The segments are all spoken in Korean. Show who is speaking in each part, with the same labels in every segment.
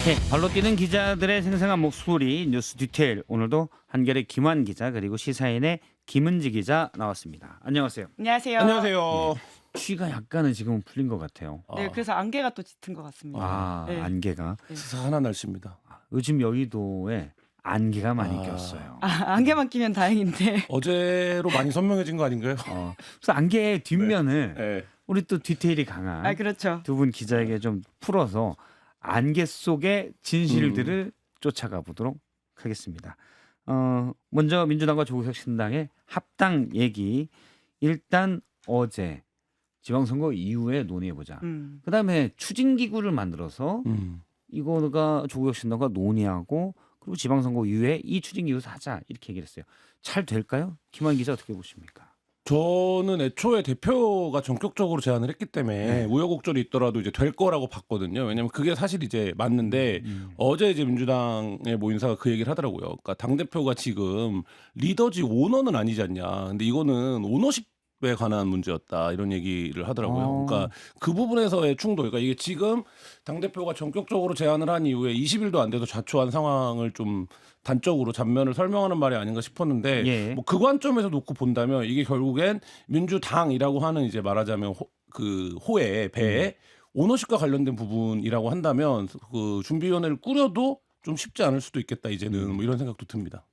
Speaker 1: 네, 발로 뛰는 기자들의 생생한 목소리 뉴스 디테일. 오늘도 한결의 김환 기자 그리고 시사인의 김은지 기자 나왔습니다. 안녕하세요.
Speaker 2: 안녕하세요.
Speaker 3: 안녕하세요.
Speaker 1: 취가 약간은 지금은 풀린 것 같아요.
Speaker 2: 네, 그래서 안개가 또 짙은 것 같습니다. 네.
Speaker 1: 안개가.
Speaker 3: 스산한 날씨입니다.
Speaker 1: 요즘 여의도에 안개가 많이
Speaker 3: 아.
Speaker 1: 꼈어요.
Speaker 2: 안개만 끼면 다행인데.
Speaker 3: 어제로 많이 선명해진 거 아닌가요?
Speaker 1: 그래서 안개의 뒷면을
Speaker 3: 네.
Speaker 1: 우리 또 디테일이 강한
Speaker 2: 그렇죠.
Speaker 1: 두 분 기자에게 좀 풀어서 안개 속의 진실들을 쫓아가 보도록 하겠습니다. 먼저 민주당과 조국혁 신당의 합당 얘기 일단 어제 지방선거 이후에 논의해보자. 그다음에 추진기구를 만들어서 이거가 조국혁 신당과 논의하고 그리고 지방선거 이후에 이 추진기구에서 하자 이렇게 얘기를 했어요. 잘 될까요? 김환 기자 어떻게 보십니까?
Speaker 3: 저는 애초에 대표가 전격적으로 제안을 했기 때문에 우여곡절이 있더라도 이제 될 거라고 봤거든요. 왜냐면 그게 사실 이제 맞는데 어제 이제 민주당의 모 인사가 그 얘기를 하더라고요. 그러니까 당 대표가 지금 리더지 오너는 아니지 않냐. 근데 이거는 오너십에 관한 문제였다 이런 얘기를 하더라고요. 그러니까 그 부분에서의 충돌. 그러니까 이게 지금 당 대표가 전격적으로 제안을 한 이후에 20일도 안 돼서 자초한 상황을 좀 단적으로 잔면을 설명하는 말이 아닌가 싶었는데 뭐 그 관점에서 놓고 본다면 이게 결국엔 민주당이라고 하는 이제 말하자면 그 호에 배에 오너십과 관련된 부분이라고 한다면 그 준비위원회를 꾸려도 좀 쉽지 않을 수도 있겠다 이제는 뭐 이런 생각도 듭니다.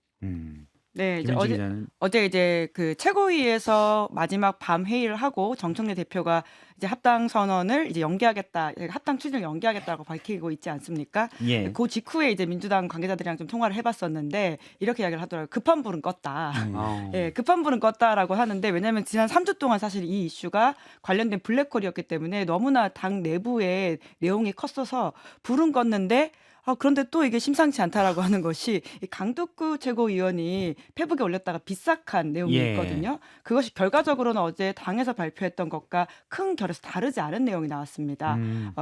Speaker 2: 네, 이제
Speaker 1: 김은지 기자는
Speaker 2: 어제 이제 그 최고위에서 마지막 밤 회의를 하고 정청래 대표가 이제 합당 선언을 이제 연기하겠다, 합당 추진을 연기하겠다고 밝히고 있지 않습니까? 그 직후에 이제 민주당 관계자들이랑 좀 통화를 해봤었는데 이렇게 이야기를 하더라고요. 급한 불은 껐다. 예, 급한 불은 껐다라고 하는데 왜냐하면 지난 3주 동안 사실 이 이슈가 관련된 블랙홀이었기 때문에 너무나 당 내부의 내용이 컸어서 불은 껐는데 그런데 또 이게 심상치 않다라고 하는 것이 이 강덕구 최고위원이 페북에 올렸다가 비싹한 내용이 있거든요. 그것이 결과적으로는 어제 당에서 발표했던 것과 큰 결에서 다르지 않은 내용이 나왔습니다.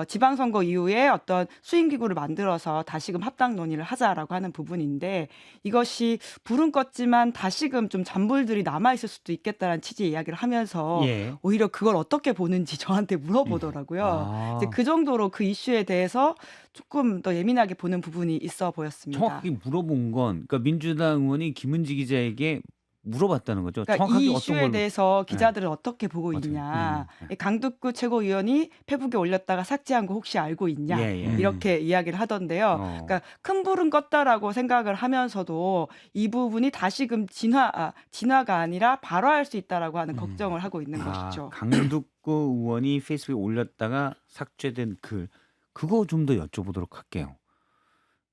Speaker 2: 지방선거 이후에 어떤 수임기구를 만들어서 다시금 합당 논의를 하자라고 하는 부분인데 이것이 불은 껐지만 다시금 좀 잔불들이 남아있을 수도 있겠다라는 취지의 이야기를 하면서 오히려 그걸 어떻게 보는지 저한테 물어보더라고요. 이제 그 정도로 그 이슈에 대해서 조금 더 예민하게 보는 부분이 있어 보였습니다.
Speaker 1: 정확하게 물어본 건 그러니까 민주당 의원이 김은지 기자에게 물어봤다는 거죠.
Speaker 2: 그러니까
Speaker 1: 정확하게
Speaker 2: 이
Speaker 1: 어떤
Speaker 2: 이슈에
Speaker 1: 걸로?
Speaker 2: 대해서 기자들은 어떻게 보고 있냐. 이 강덕구 최고위원이 페북에 올렸다가 삭제한 거 혹시 알고 있냐. 이렇게 이야기를 하던데요. 그러니까 큰 불은 껐다라고 생각을 하면서도 이 부분이 다시금 진화가 아니라 발화할 수 있다라고 하는 걱정을 하고 있는 것이죠.
Speaker 1: 강덕구 의원이 페이스북에 올렸다가 삭제된 글 그거 좀 더 여쭤보도록 할게요.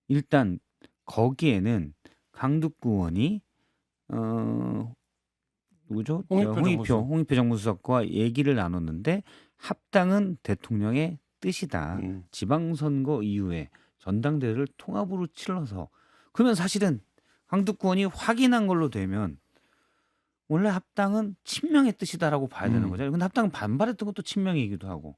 Speaker 1: 일단 거기에는 강덕구 의원이 누구죠? 홍익표 정무수석과 얘기를 나눴는데 합당은 대통령의 뜻이다. 지방선거 이후에 전당대회를 통합으로 치러서 그러면 사실은 강덕구 의원이 확인한 걸로 되면 원래 합당은 친명의 뜻이다라고 봐야 되는 거잖아요. 근데 합당은 반발했던 것도 친명이기도 하고.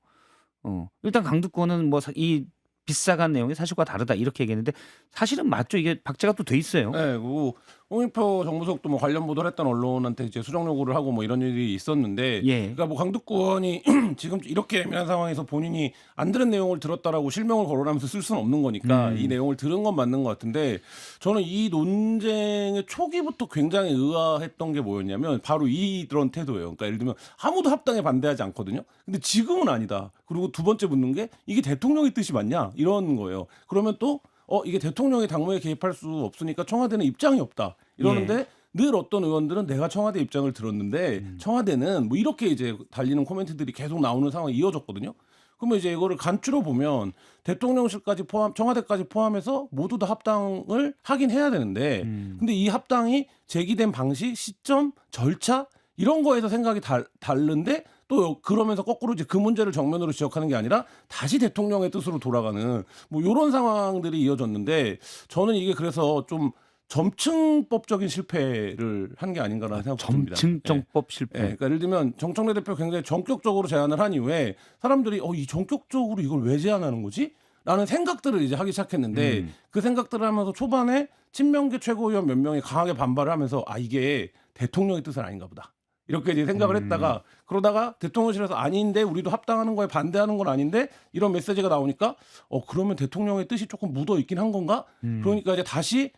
Speaker 1: 일단 강덕구 의원은 뭐 이 비싸간 내용이 사실과 다르다 이렇게 얘기했는데 사실은 맞죠? 이게 박제가 또 돼 있어요.
Speaker 3: 네, 그 홍익표 정무석도 뭐 관련 보도를 했던 언론한테 이제 수정 요구를 하고 뭐 이런 일이 있었는데, 그러니까 뭐 강덕구 의원이 지금 이렇게 애매한 상황에서 본인이 안 들은 내용을 들었다라고 실명을 거론하면서 쓸 수는 없는 거니까 이 내용을 들은 건 맞는 것 같은데 저는 이 논쟁의 초기부터 굉장히 의아했던 게 뭐였냐면 바로 이런 태도예요. 그러니까 예를 들면 아무도 합당에 반대하지 않거든요. 근데 지금은 아니다. 그리고 두 번째 묻는 게 이게 대통령의 뜻이 맞냐 이런 거예요. 그러면 또 이게 대통령이 당무에 개입할 수 없으니까 청와대는 입장이 없다 이러는데 늘 어떤 의원들은 내가 청와대 입장을 들었는데 청와대는 뭐 이렇게 이제 달리는 코멘트들이 계속 나오는 상황이 이어졌거든요. 그러면 이제 이거를 간추려 보면 대통령실까지 청와대까지 포함해서 모두 다 합당을 하긴 해야 되는데 근데 이 합당이 제기된 방식, 시점, 절차 이런 거에서 생각이 다른데 또 그러면서 거꾸로 이제 그 문제를 정면으로 지적하는 게 아니라 다시 대통령의 뜻으로 돌아가는 뭐 이런 상황들이 이어졌는데 저는 이게 그래서 좀 점층법적인 실패를 한 게 아닌가라는 생각이 듭니다.
Speaker 1: 점층정법 실패.
Speaker 3: 그러니까 예를 들면 정청래 대표 굉장히 전격적으로 제안을 한 이후에 사람들이 이 전격적으로 이걸 왜 제안하는 거지? 라는 생각들을 이제 하기 시작했는데 그 생각들을 하면서 초반에 친명계 최고위원 몇 명이 강하게 반발을 하면서 이게 대통령의 뜻은 아닌가 보다. 이렇게 이제 생각을 했다가 그러다가 대통령실에서 아닌데 우리도 합당하는 거에 반대하는 건 아닌데 이런 메시지가 나오니까 그러면 대통령의 뜻이 조금 묻어 있긴 한 건가? 그러니까 이제 다시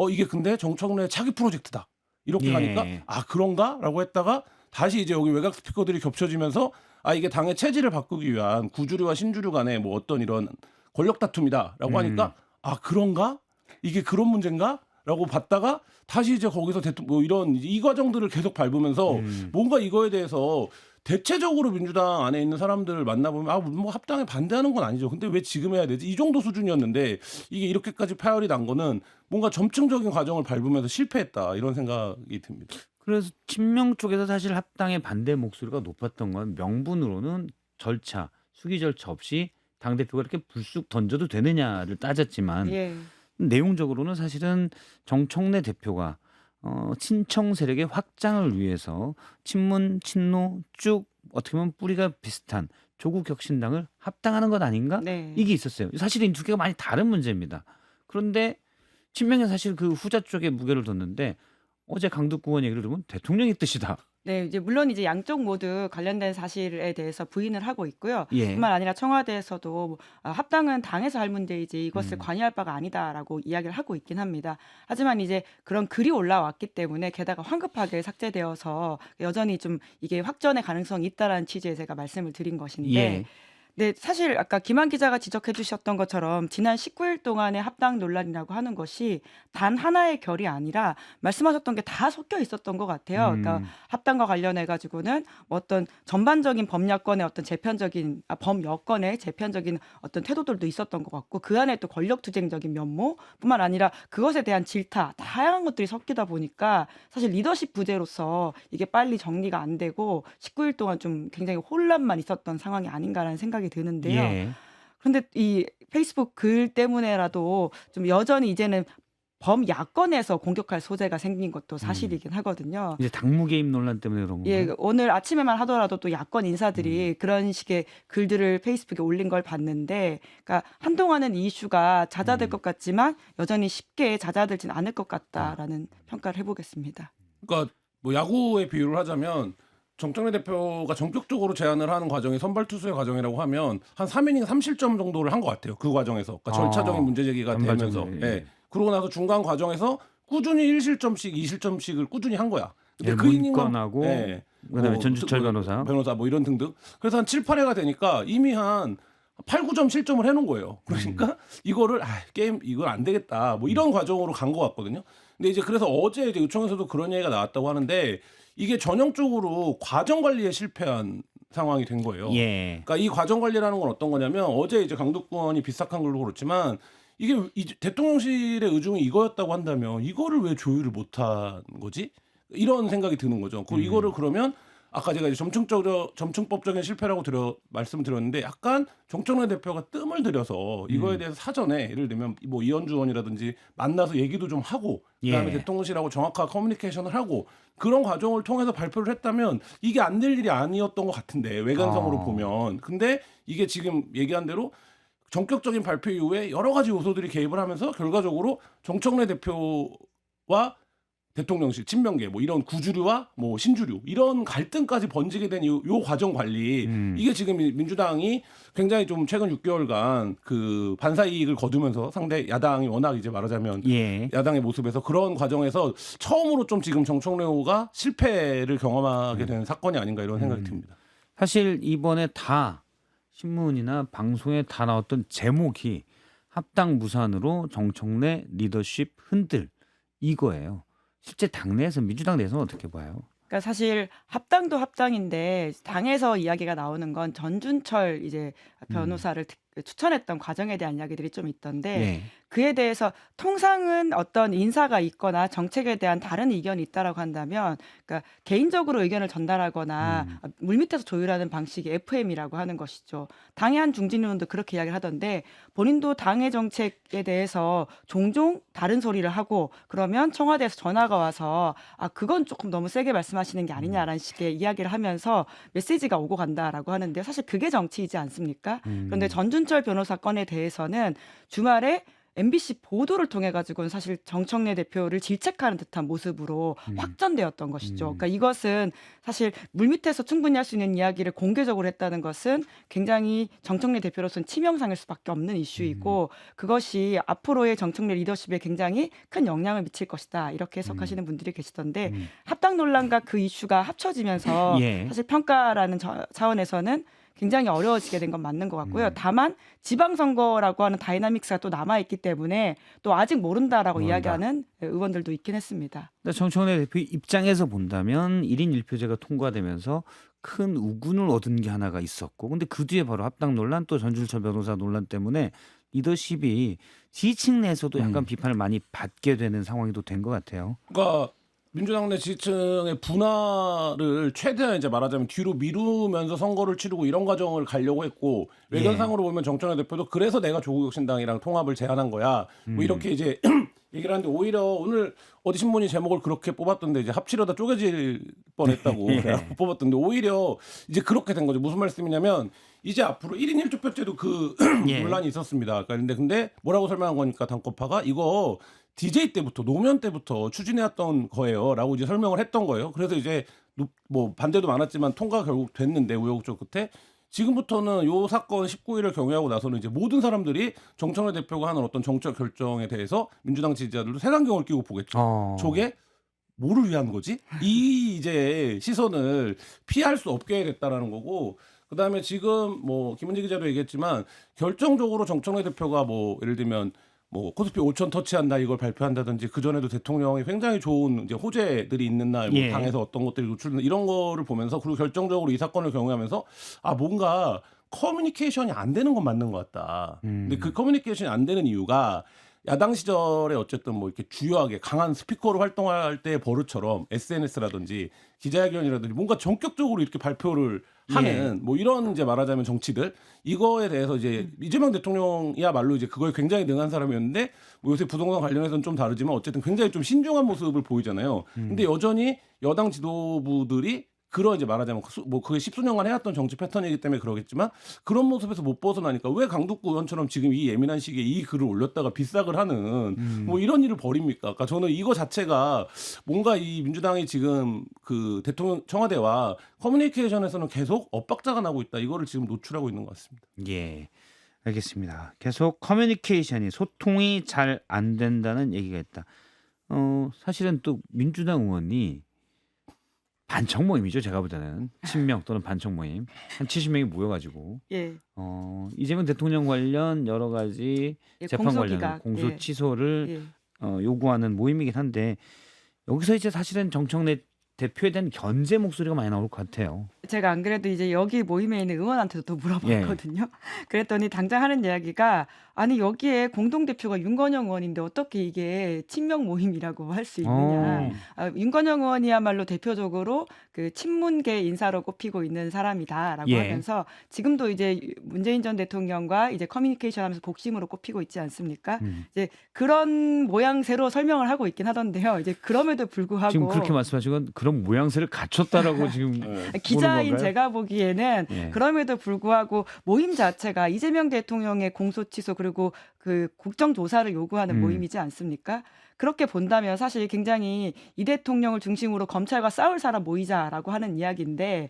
Speaker 3: 이게 근데 정청래 차기 프로젝트다. 이렇게 가니까 그런가라고 했다가 다시 이제 여기 외곽 스피커들이 겹쳐지면서 이게 당의 체질을 바꾸기 위한 구주류와 신주류 간의 뭐 어떤 이런 권력 다툼이다라고 하니까 그런가? 이게 그런 문제인가? 라고 봤다가 다시 이제 거기서 뭐 이런 이 과정들을 계속 밟으면서 뭔가 이거에 대해서 대체적으로 민주당 안에 있는 사람들을 만나보면 뭐 합당에 반대하는 건 아니죠. 근데 왜 지금 해야 되지? 이 정도 수준이었는데 이게 이렇게까지 파열이 난 거는 뭔가 점층적인 과정을 밟으면서 실패했다 이런 생각이 듭니다.
Speaker 1: 그래서 친명 쪽에서 사실 합당의 반대 목소리가 높았던 건 명분으로는 절차, 수기 절차 없이 당대표가 이렇게 불쑥 던져도 되느냐를 따졌지만 내용적으로는 사실은 정청래 대표가 친청 세력의 확장을 위해서 친문, 친노 쭉 어떻게 보면 뿌리가 비슷한 조국혁신당을 합당하는 것 아닌가? 이게 있었어요. 사실 이 두 개가 많이 다른 문제입니다. 그런데 친명은 사실 그 후자 쪽에 무게를 뒀는데 어제 강두구 의원 얘기를 들으면 대통령의 뜻이다.
Speaker 2: 네, 이제 물론 이제 양쪽 모두 관련된 사실에 대해서 부인을 하고 있고요. 뿐만 아니라 청와대에서도 합당은 당에서 할 문제이지 이것을 관여할 바가 아니다라고 이야기를 하고 있긴 합니다. 하지만 이제 그런 글이 올라왔기 때문에 게다가 황급하게 삭제되어서 여전히 좀 이게 확전의 가능성이 있다라는 취지에 제가 말씀을 드린 것인데 네, 사실 아까 김한 기자가 지적해 주셨던 것처럼 지난 19일 동안의 합당 논란이라고 하는 것이 단 하나의 결이 아니라 말씀하셨던 게 다 섞여 있었던 것 같아요. 그러니까 합당과 관련해 가지고는 어떤 전반적인 범야권의 어떤 범여권의 재편적인 어떤 태도들도 있었던 것 같고 그 안에 또 권력투쟁적인 면모뿐만 아니라 그것에 대한 질타, 다양한 것들이 섞이다 보니까 사실 리더십 부재로서 이게 빨리 정리가 안 되고 19일 동안 좀 굉장히 혼란만 있었던 상황이 아닌가라는 생각이 드는데요. 그런데 이 페이스북 글 때문에라도 좀 여전히 이제는 범야권에서 공격할 소재가 생긴 것도 사실이긴 하거든요.
Speaker 1: 이제 당무 개입 논란 때문에 그런 건가요?
Speaker 2: 오늘 아침에만 하더라도 또 야권 인사들이 그런 식의 글들을 페이스북에 올린 걸 봤는데, 그러니까 한동안은 이 이슈가 잦아들 것 같지만 여전히 쉽게 잦아들진 않을 것 같다라는 평가를 해보겠습니다.
Speaker 3: 그러니까 뭐 야구의 비유를 하자면 정청래 대표가 전격적으로 제안을 하는 과정이 선발 투수의 과정이라고 하면 한 3이닝 3실점 정도를 한 것 같아요. 그 과정에서. 그러니까 절차적인 문제 제기가 되면서. 그러고 나서 중간 과정에서 꾸준히 1실점씩 2실점씩을 꾸준히 한 거야. 근데 그 이닝만
Speaker 1: 하고 그다음에 전주철 변호사
Speaker 3: 뭐 이런 등등. 그래서 한 7, 8회가 되니까 이미 한 8, 9점 실점을 해놓은 거예요. 그러니까 이거를 게임 이건 안 되겠다. 뭐 이런 과정으로 간 것 같거든요. 근데 이제 그래서 어제 이제 의총에서도 그런 얘기가 나왔다고 하는데 이게 전형적으로 과정 관리에 실패한 상황이 된 거예요. 그러니까 이 과정 관리라는 건 어떤 거냐면 어제 이제 강두구 의원이 비슷한 글로 그렇지만 이게 대통령실의 의중이 이거였다고 한다면 이거를 왜 조율을 못한 거지? 이런 생각이 드는 거죠. 이거를 그러면 아까 제가 이제 점층법적인 실패라고 말씀드렸는데 약간 정청래 대표가 뜸을 들여서 이거에 대해서 사전에 예를 들면 뭐 이현주 의원이라든지 만나서 얘기도 좀 하고 그다음에 대통령실하고 정확하게 커뮤니케이션을 하고 그런 과정을 통해서 발표를 했다면 이게 안 될 일이 아니었던 것 같은데 외관상으로 보면. 근데 이게 지금 얘기한 대로 전격적인 발표 이후에 여러 가지 요소들이 개입을 하면서 결과적으로 정청래 대표와 대통령실, 친명계 뭐 이런 구주류와 뭐 신주류 이런 갈등까지 번지게 된 요 과정 관리 이게 지금 민주당이 굉장히 좀 최근 6개월간 그 반사 이익을 거두면서 상대 야당이 워낙 이제 말하자면 야당의 모습에서 그런 과정에서 처음으로 좀 지금 정청래 후보가 실패를 경험하게 된 사건이 아닌가 이런 생각이 듭니다.
Speaker 1: 사실 이번에 다 신문이나 방송에 다 나왔던 제목이 합당 무산으로 정청래 리더십 흔들 이거예요. 실제 당내에서 민주당 내에서는 어떻게 봐요?
Speaker 2: 그러니까 사실 합당도 합당인데 당에서 이야기가 나오는 건 전준철 이제 변호사를 추천했던 과정에 대한 이야기들이 좀 있던데 그에 대해서 통상은 어떤 인사가 있거나 정책에 대한 다른 의견이 있다라고 한다면 그러니까 개인적으로 의견을 전달하거나 물밑에서 조율하는 방식이 FM이라고 하는 것이죠. 당의 한 중진 의원도 그렇게 이야기를 하던데 본인도 당의 정책에 대해서 종종 다른 소리를 하고 그러면 청와대에서 전화가 와서 그건 조금 너무 세게 말씀하시는 게 아니냐라는 식의 이야기를 하면서 메시지가 오고 간다라고 하는데 사실 그게 정치이지 않습니까? 그런데 전준철 변호사 건에 대해서는 주말에 MBC 보도를 통해 가지고는 사실 정청래 대표를 질책하는 듯한 모습으로 확전되었던 것이죠. 그러니까 이것은 사실 물밑에서 충분히 할 수 있는 이야기를 공개적으로 했다는 것은 굉장히 정청래 대표로서는 치명상일 수밖에 없는 이슈이고 그것이 앞으로의 정청래 리더십에 굉장히 큰 영향을 미칠 것이다. 이렇게 해석하시는 분들이 계시던데 합당 논란과 그 이슈가 합쳐지면서 사실 평가라는 차원에서는 굉장히 어려워지게 된 건 맞는 것 같고요. 다만 지방선거라고 하는 다이나믹스가 또 남아있기 때문에 또 아직 모른다라고 이야기하는 의원들도 있긴 했습니다.
Speaker 1: 정청래 대표 입장에서 본다면 1인 1표제가 통과되면서 큰 우군을 얻은 게 하나가 있었고 근데 그 뒤에 바로 합당 논란 또 전준철 변호사 논란 때문에 리더십이 지지층 내에서도 약간 비판을 많이 받게 되는 상황이 또 된 것 같아요.
Speaker 3: 그러니까 민주당 내 지지층의 분화를 최대한 이제 말하자면 뒤로 미루면서 선거를 치르고 이런 과정을 가려고 했고 외견상으로 보면 정청래 대표도 그래서 내가 조국혁신당이랑 통합을 제안한 거야. 뭐 이렇게 이제 얘기를 하는데 오히려 오늘 어디 신문이 제목을 그렇게 뽑았던데 이제 합치려다 쪼개질 뻔했다고 뽑았던데 오히려 이제 그렇게 된 거죠. 무슨 말씀이냐면 이제 앞으로 1인 1투표제도 그 논란이 있었습니다. 그러니까 근데 뭐라고 설명한 거니까 당권파가 이거 DJ 때부터 노무현 때부터 추진해왔던 거예요라고 이제 설명을 했던 거예요. 그래서 이제 뭐 반대도 많았지만 통과 결국 됐는데 우여곡절 끝에 지금부터는 요 사건 19일을 경유하고 나서는 이제 모든 사람들이 정청래 대표가 하는 어떤 정책 결정에 대해서 민주당 지지자들도 색안경을 끼고 보겠죠. 저게 뭐를 위한 거지? 이 이제 시선을 피할 수 없게 됐다라는 거고. 그다음에 지금 뭐 김은지 기자도 얘기했지만 결정적으로 정청래 대표가 뭐 예를 들면 뭐 코스피 5천 터치한다 이걸 발표한다든지 그 전에도 대통령이 굉장히 좋은 이제 호재들이 있는 날 뭐 당에서 어떤 것들이 노출된 이런 거를 보면서 그리고 결정적으로 이 사건을 경유하면서 아 뭔가 커뮤니케이션이 안 되는 건 맞는 것 같다. 근데 그 커뮤니케이션이 안 되는 이유가 야당 시절에 어쨌든 뭐 이렇게 주요하게 강한 스피커로 활동할 때 버릇처럼 SNS라든지 기자회견이라든지 뭔가 전격적으로 이렇게 발표를 하는 뭐 이런 이제 말하자면 정치들 이거에 대해서 이제 이재명 대통령이야말로 이제 그거에 굉장히 능한 사람이었는데 뭐 요새 부동산 관련해서는 좀 다르지만 어쨌든 굉장히 좀 신중한 모습을 보이잖아요. 근데 여전히 여당 지도부들이 그런 이제 말하자면 뭐 그게 10수년간 해왔던 정치 패턴이기 때문에 그러겠지만 그런 모습에서 못 벗어나니까 왜 강북구 의원처럼 지금 이 예민한 시기에 이 글을 올렸다가 비싸글 하는 뭐 이런 일을 벌입니까? 그러니까 저는 이거 자체가 뭔가 이 민주당이 지금 그 대통령 청와대와 커뮤니케이션에서는 계속 엇박자가 나고 있다. 이거를 지금 노출하고 있는 것 같습니다.
Speaker 1: 예, 알겠습니다. 계속 커뮤니케이션이 소통이 잘 안 된다는 얘기가 있다. 사실은 또 민주당 의원이 반청 모임이죠. 제가 볼 때는 친명 또는 반청 모임 한 70명이 모여가지고 이재명 대통령 관련 여러 가지 재판 관련 공소 취소를 요구하는 모임이긴 한데 여기서 이제 사실은 정청래 대표에 대한 견제 목소리가 많이 나올 것 같아요.
Speaker 2: 제가 안 그래도 이제 여기 모임에 있는 의원한테도 또 물어봤거든요. 그랬더니 당장 하는 이야기가 아니 여기에 공동대표가 윤건영 의원인데 어떻게 이게 친명 모임이라고 할 수 있느냐. 윤건영 의원이야말로 대표적으로 그 친문계 인사로 꼽히고 있는 사람이다라고 하면서 지금도 이제 문재인 전 대통령과 이제 커뮤니케이션 하면서 복심으로 꼽히고 있지 않습니까? 이제 그런 모양새로 설명을 하고 있긴 하던데요. 이제 그럼에도 불구하고
Speaker 1: 지금 그렇게 말씀하신 건 그런 모양새를 갖췄다라고 지금
Speaker 2: 기자인 제가 보기에는 그럼에도 불구하고 모임 자체가 이재명 대통령의 공소 취소 그리고 그 국정조사를 요구하는 모임이지 않습니까? 그렇게 본다면 사실 굉장히 이 대통령을 중심으로 검찰과 싸울 사람 모이자라고 하는 이야기인데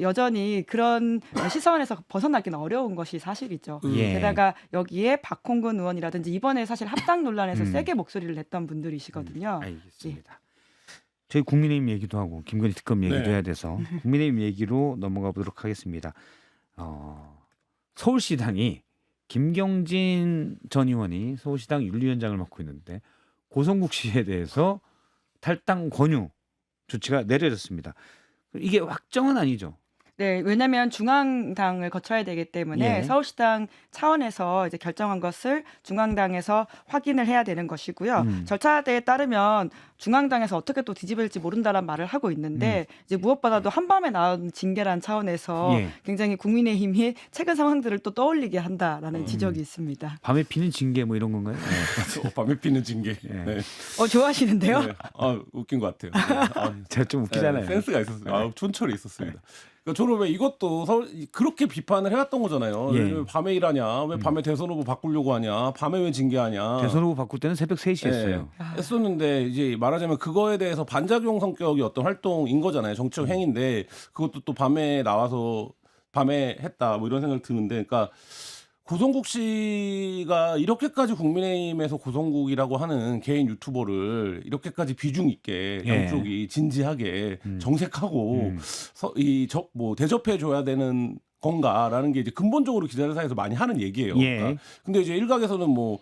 Speaker 2: 여전히 그런 시선에서 벗어나기는 어려운 것이 사실이죠. 게다가 여기에 박홍근 의원이라든지 이번에 사실 합당 논란에서 세게 목소리를 냈던 분들이시거든요.
Speaker 1: 알겠습니다. 저희 국민의힘 얘기도 하고 김건희 특검 얘기도 해야 돼서 국민의힘 얘기로 넘어가 보도록 하겠습니다. 서울시당이 김경진 전 의원이 서울시당 윤리위원장을 맡고 있는데 고성국 씨에 대해서 탈당 권유 조치가 내려졌습니다. 이게 확정은 아니죠.
Speaker 2: 네, 왜냐하면 중앙당을 거쳐야 되기 때문에 서울시당 차원에서 이제 결정한 것을 중앙당에서 확인을 해야 되는 것이고요. 절차에 따르면 중앙당에서 어떻게 또 뒤집을지 모른다란 말을 하고 있는데 이제 무엇보다도 한밤에 나온 징계란 차원에서 굉장히 국민의힘이 최근 상황들을 또 떠올리게 한다라는 지적이 있습니다.
Speaker 1: 밤에 피는 징계 뭐 이런 건가요?
Speaker 3: 밤에 피는 징계.
Speaker 2: 좋아하시는데요?
Speaker 3: 웃긴 것 같아요.
Speaker 1: 제가 좀 웃기잖아요.
Speaker 3: 센스가 있었어요. 촌철이 있었습니다. 그러니까 저는 왜 이것도 그렇게 비판을 해왔던 거잖아요.
Speaker 1: 예.
Speaker 3: 왜 밤에 일하냐? 왜 밤에 대선 후보 바꾸려고 하냐? 밤에 왜 징계하냐?
Speaker 1: 대선 후보 바꿀 때는 새벽 3시였어요.
Speaker 3: 했었는데 이제 말하자면 그거에 대해서 반작용 성격이 어떤 활동인 거잖아요. 정치적 행위인데 그것도 또 밤에 나와서 밤에 했다 뭐 이런 생각이 드는데, 그러니까 고성국 씨가 이렇게까지 국민의힘에서 고성국이라고 하는 개인 유튜버를 이렇게까지 비중 있게 양쪽이 진지하게 정색하고 뭐 대접해 줘야 되는 건가라는 게 이제 근본적으로 기자들 사이에서 많이 하는 얘기예요. 그러니까 근데 이제 일각에서는 뭐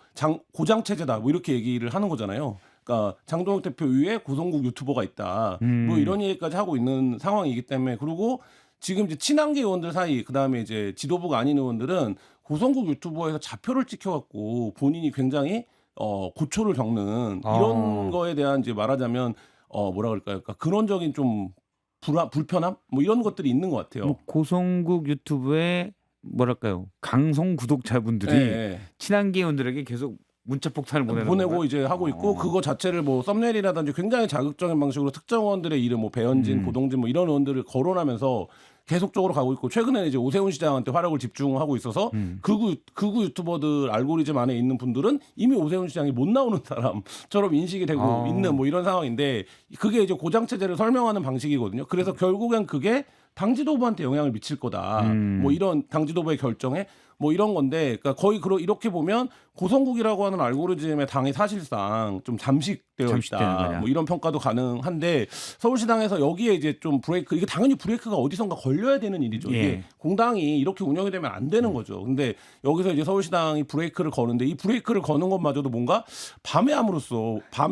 Speaker 3: 고장 체제다 뭐 이렇게 얘기를 하는 거잖아요. 그러니까 장동혁 대표 위에 고성국 유튜버가 있다 뭐 이런 얘기까지 하고 있는 상황이기 때문에, 그리고 지금 이제 친한계 의원들 사이, 그다음에 이제 지도부가 아닌 의원들은 고성국 유튜버에서 좌표를 찍혀갖고 본인이 굉장히 고초를 겪는 이런 거에 대한 이제 말하자면 뭐라 그럴까요? 그러니까 근원적인 좀 불편함 뭐 이런 것들이 있는 것 같아요.
Speaker 1: 뭐 고성국 유튜브에 뭐랄까요? 강성 구독자분들이 친한계 의원들에게 계속 문자 폭탄을
Speaker 3: 보내고 이제 하고 있고, 그거 자체를 뭐 썸네일이라든지 굉장히 자극적인 방식으로 특정 의원들의 이름, 뭐 배현진, 고동진 뭐 이런 의원들을 거론하면서 계속적으로 가고 있고, 최근에 이제 오세훈 시장한테 화력을 집중하고 있어서 극우 유튜버들 알고리즘 안에 있는 분들은 이미 오세훈 시장이 못 나오는 사람처럼 인식이 되고 있는 뭐 이런 상황인데, 그게 이제 고장 체제를 설명하는 방식이거든요. 그래서 결국엔 그게 당 지도부한테 영향을 미칠 거다. 뭐 이런 당 지도부의 결정에 뭐 이런 건데, 그러니까 거의 이렇게 보면 고성국이라고 하는 알고리즘의 당이 사실상 좀 잠식되어 있다. 뭐 이런 평가도 가능한데, 서울시당에서 여기에 이제 좀 브레이크, 이게 당연히 브레이크가 어디선가 걸려야 되는 일이죠. 이게 공당이 이렇게 운영이 되면 안 되는 거죠. 근데 여기서 이제 서울시당이 브레이크를 거는데, 이 브레이크를 거는 것마저도 뭔가 밤에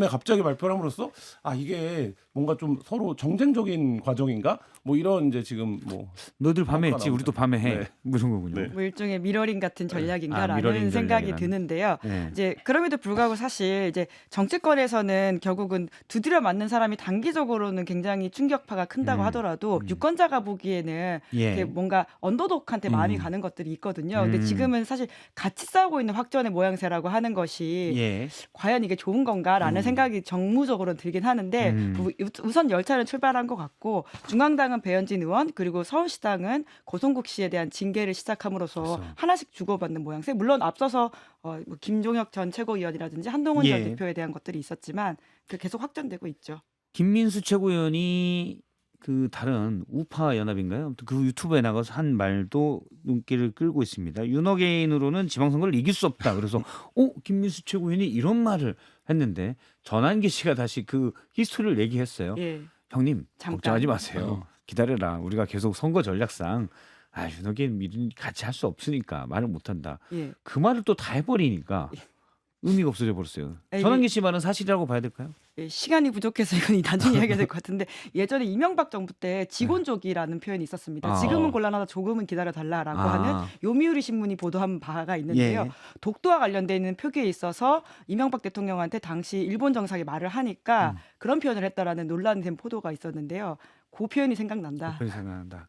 Speaker 3: 갑자기 발표를 함으로써 이게 뭔가 좀 서로 정쟁적인 과정인가? 뭐 이런 이제 지금 뭐
Speaker 1: 너희들 밤에 했지 우리도 밤에 해. 뭐 이런 거군요.
Speaker 2: 뭐 일종의 미러링 같은 전략인가라는 생각이 드는데요. 이제 그럼에도 불구하고 사실 이제 정치권에서는 결국은 두드려 맞는 사람이 단기적으로는 굉장히 충격파가 큰다고 하더라도 유권자가 보기에는 뭔가 언더독한테 마음이 가는 것들이 있거든요. 근데 지금은 사실 같이 싸우고 있는 확전의 모양새라고 하는 것이 과연 이게 좋은 건가라는 생각이 정무적으로는 들긴 하는데, 우선 열차는 출발한 것 같고, 중앙당은 배현진 의원, 그리고 서울시당은 고성국 씨에 대한 징계를 시작함으로써 하나씩 주고받는 모양새. 물론 앞서서 뭐 김종혁 전 최고위원이라든지 한동훈 전 대표에 대한 것들이 있었지만 그 계속 확전되고 있죠.
Speaker 1: 김민수 최고위원이 그 다른 우파 연합인가요? 아무튼 그 유튜브에 나가서 한 말도 눈길을 끌고 있습니다. 윤호개인으로는 지방선거를 이길 수 없다. 그래서 김민수 최고위원이 이런 말을 했는데, 전한기 씨가 다시 그 히스토리를 얘기했어요. 형님 걱정하지 마세요. 기다려라. 우리가 계속 선거 전략상 윤호개인 미리 같이 할 수 없으니까 말을 못한다. 그 말을 또 다 해버리니까 의미가 없어져 버렸어요. 전한기 씨 말은 사실이라고 봐야 될까요?
Speaker 2: 시간이 부족해서 이건 나중에 이야기해야 될 것 같은데, 예전에 이명박 정부 때 직원족이라는 표현이 있었습니다. 지금은 곤란하다, 조금은 기다려달라라고 하는 요미우리 신문이 보도한 바가 있는데요. 독도와 관련돼 있는 표기에 있어서 이명박 대통령한테 당시 일본 정상이 말을 하니까 그런 표현을 했다라는 논란된 보도가 있었는데요. 그 표현이 생각난다.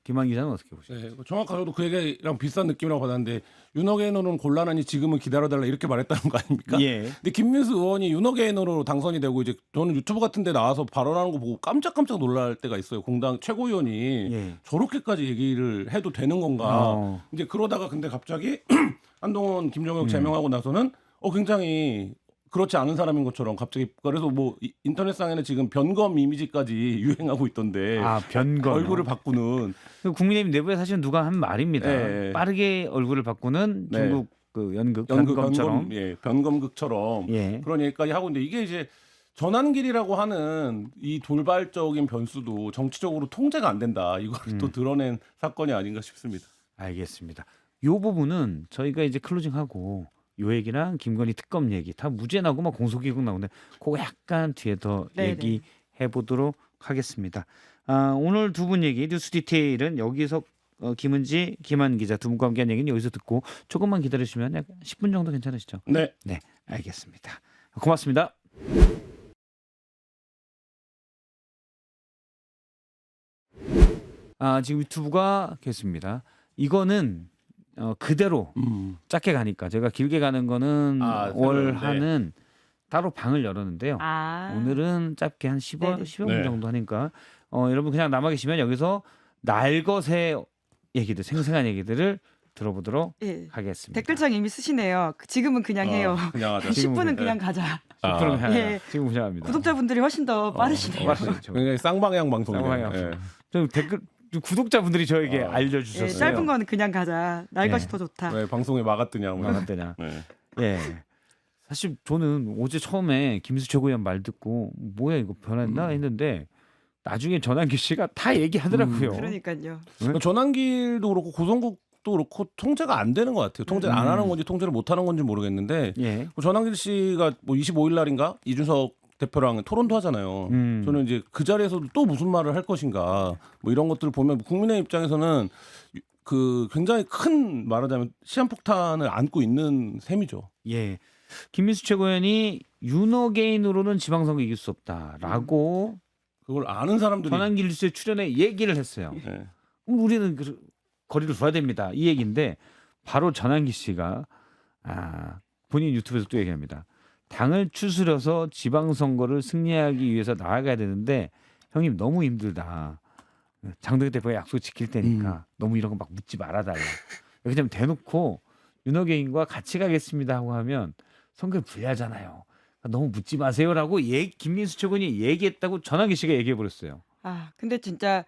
Speaker 1: 김한 기자는 어떻게 보세요?
Speaker 3: 정확하게 저도 그 얘기랑 비슷한 느낌이라고 받았는데, 윤호개인으로는 곤란하니 지금은 기다려달라 이렇게 말했다는 거 아닙니까? 근데 김민수 의원이 윤호개인으로 당선이 되고, 이제 저는 유튜브 같은 데 나와서 발언하는 거 보고 깜짝깜짝 놀랄 때가 있어요. 공당 최고위원이 저렇게까지 얘기를 해도 되는 건가. 이제 그러다가 근데 갑자기 한동훈, 김종혁 제명하고 나서는 굉장히 그렇지 않은 사람인 것처럼 갑자기, 그래서 뭐 인터넷상에는 지금 변검 이미지까지 유행하고 있던데. 변검 얼굴을 바꾸는.
Speaker 1: 국민의힘 내부에 사실은 누가 한 말입니다. 빠르게 얼굴을 바꾸는 중국 그 변검처럼.
Speaker 3: 변검극처럼 그런 얘기까지 하고 있는데, 이게 이제 전환길이라고 하는 이 돌발적인 변수도 정치적으로 통제가 안 된다. 이걸 또 드러낸 사건이 아닌가 싶습니다.
Speaker 1: 알겠습니다. 이 부분은 저희가 이제 클로징하고 요 얘기랑 김건희 특검 얘기 다 무죄 나고 막 공소기각 나오는데, 그거 약간 뒤에 더 얘기해 보도록 하겠습니다. 오늘 두 분 얘기 뉴스 디테일은 여기서 김은지, 김한 기자 두 분과 함께한 얘기는 여기서 듣고 조금만 기다리시면 약간 10분 정도 괜찮으시죠?
Speaker 3: 네,
Speaker 1: 알겠습니다. 고맙습니다. 지금 유튜브가 됐습니다. 이거는 그대로 짧게 가니까 제가 길게 가는 거는 월 하는 따로 방을 열었는데요. 오늘은 짧게 한 15분 정도 하니까 여러분 그냥 남아 계시면 여기서 날것의 얘기들, 생생한 얘기들을 들어보도록
Speaker 2: 예.
Speaker 1: 하겠습니다.
Speaker 2: 댓글창 이미 쓰시네요. 지금은 그냥 해요.
Speaker 3: 그냥 하자.
Speaker 2: 10분은 그냥 가자.
Speaker 1: 예.
Speaker 2: 예.
Speaker 1: 지금 그냥 합니다.
Speaker 2: 구독자분들이 훨씬 더 빠르시네요.
Speaker 3: 굉장히 쌍방향 방송이에요.
Speaker 1: 쌍방향.
Speaker 3: 예.
Speaker 1: 좀 댓글 구독자분들이 저에게 알려주셨어요.
Speaker 2: 예, 짧은 거는 그냥 가자. 날 것이
Speaker 1: 예.
Speaker 2: 더 좋다.
Speaker 3: 왜 방송에 막았더냐. 뭐.
Speaker 1: 나갔대냐.
Speaker 3: 네.
Speaker 1: 예. 사실 저는 어제 처음에 김수 최고위원 말 듣고 뭐야 이거 변했나 했는데 나중에 전환기 씨가 다 얘기하더라고요.
Speaker 2: 그러니까요.
Speaker 3: 전환길도 그렇고 고성국도 그렇고 통제가 안 되는 것 같아요. 통제를 안 하는 건지 통제를 못 하는 건지 모르겠는데
Speaker 1: 예.
Speaker 3: 전환길 씨가 뭐 25일 날인가 이준석 대표랑 토론도 하잖아요. 저는 이제 그 자리에서도 또 무슨 말을 할 것인가 뭐 이런 것들을 보면 국민의 입장에서는 그 굉장히 큰 말하자면 시한폭탄을 안고 있는 셈이죠.
Speaker 1: 예. 김민수 최고위원이 윤호개인으로는 지방선거 이길 수 없다라고
Speaker 3: 그걸 아는 사람들이
Speaker 1: 전환기 뉴스에 출연해 얘기를 했어요.
Speaker 3: 네.
Speaker 1: 우리는 거리를 둬야 됩니다. 이 얘기인데 바로 전환기 씨가 본인 유튜브에서 또 얘기합니다. 당을 추스려서 지방선거를 승리하기 위해서 나아가야 되는데 형님 너무 힘들다. 장동혁 대표가 약속 지킬 테니까 너무 이런 거 막 묻지 말아달라. 그냥 대놓고 윤호개인과 같이 가겠습니다 하고 하면 선거에 불리하잖아요. 너무 묻지 마세요라고 김민수 최고위원이 얘기했다고 전환기 씨가 얘기해 버렸어요.
Speaker 2: 근데 진짜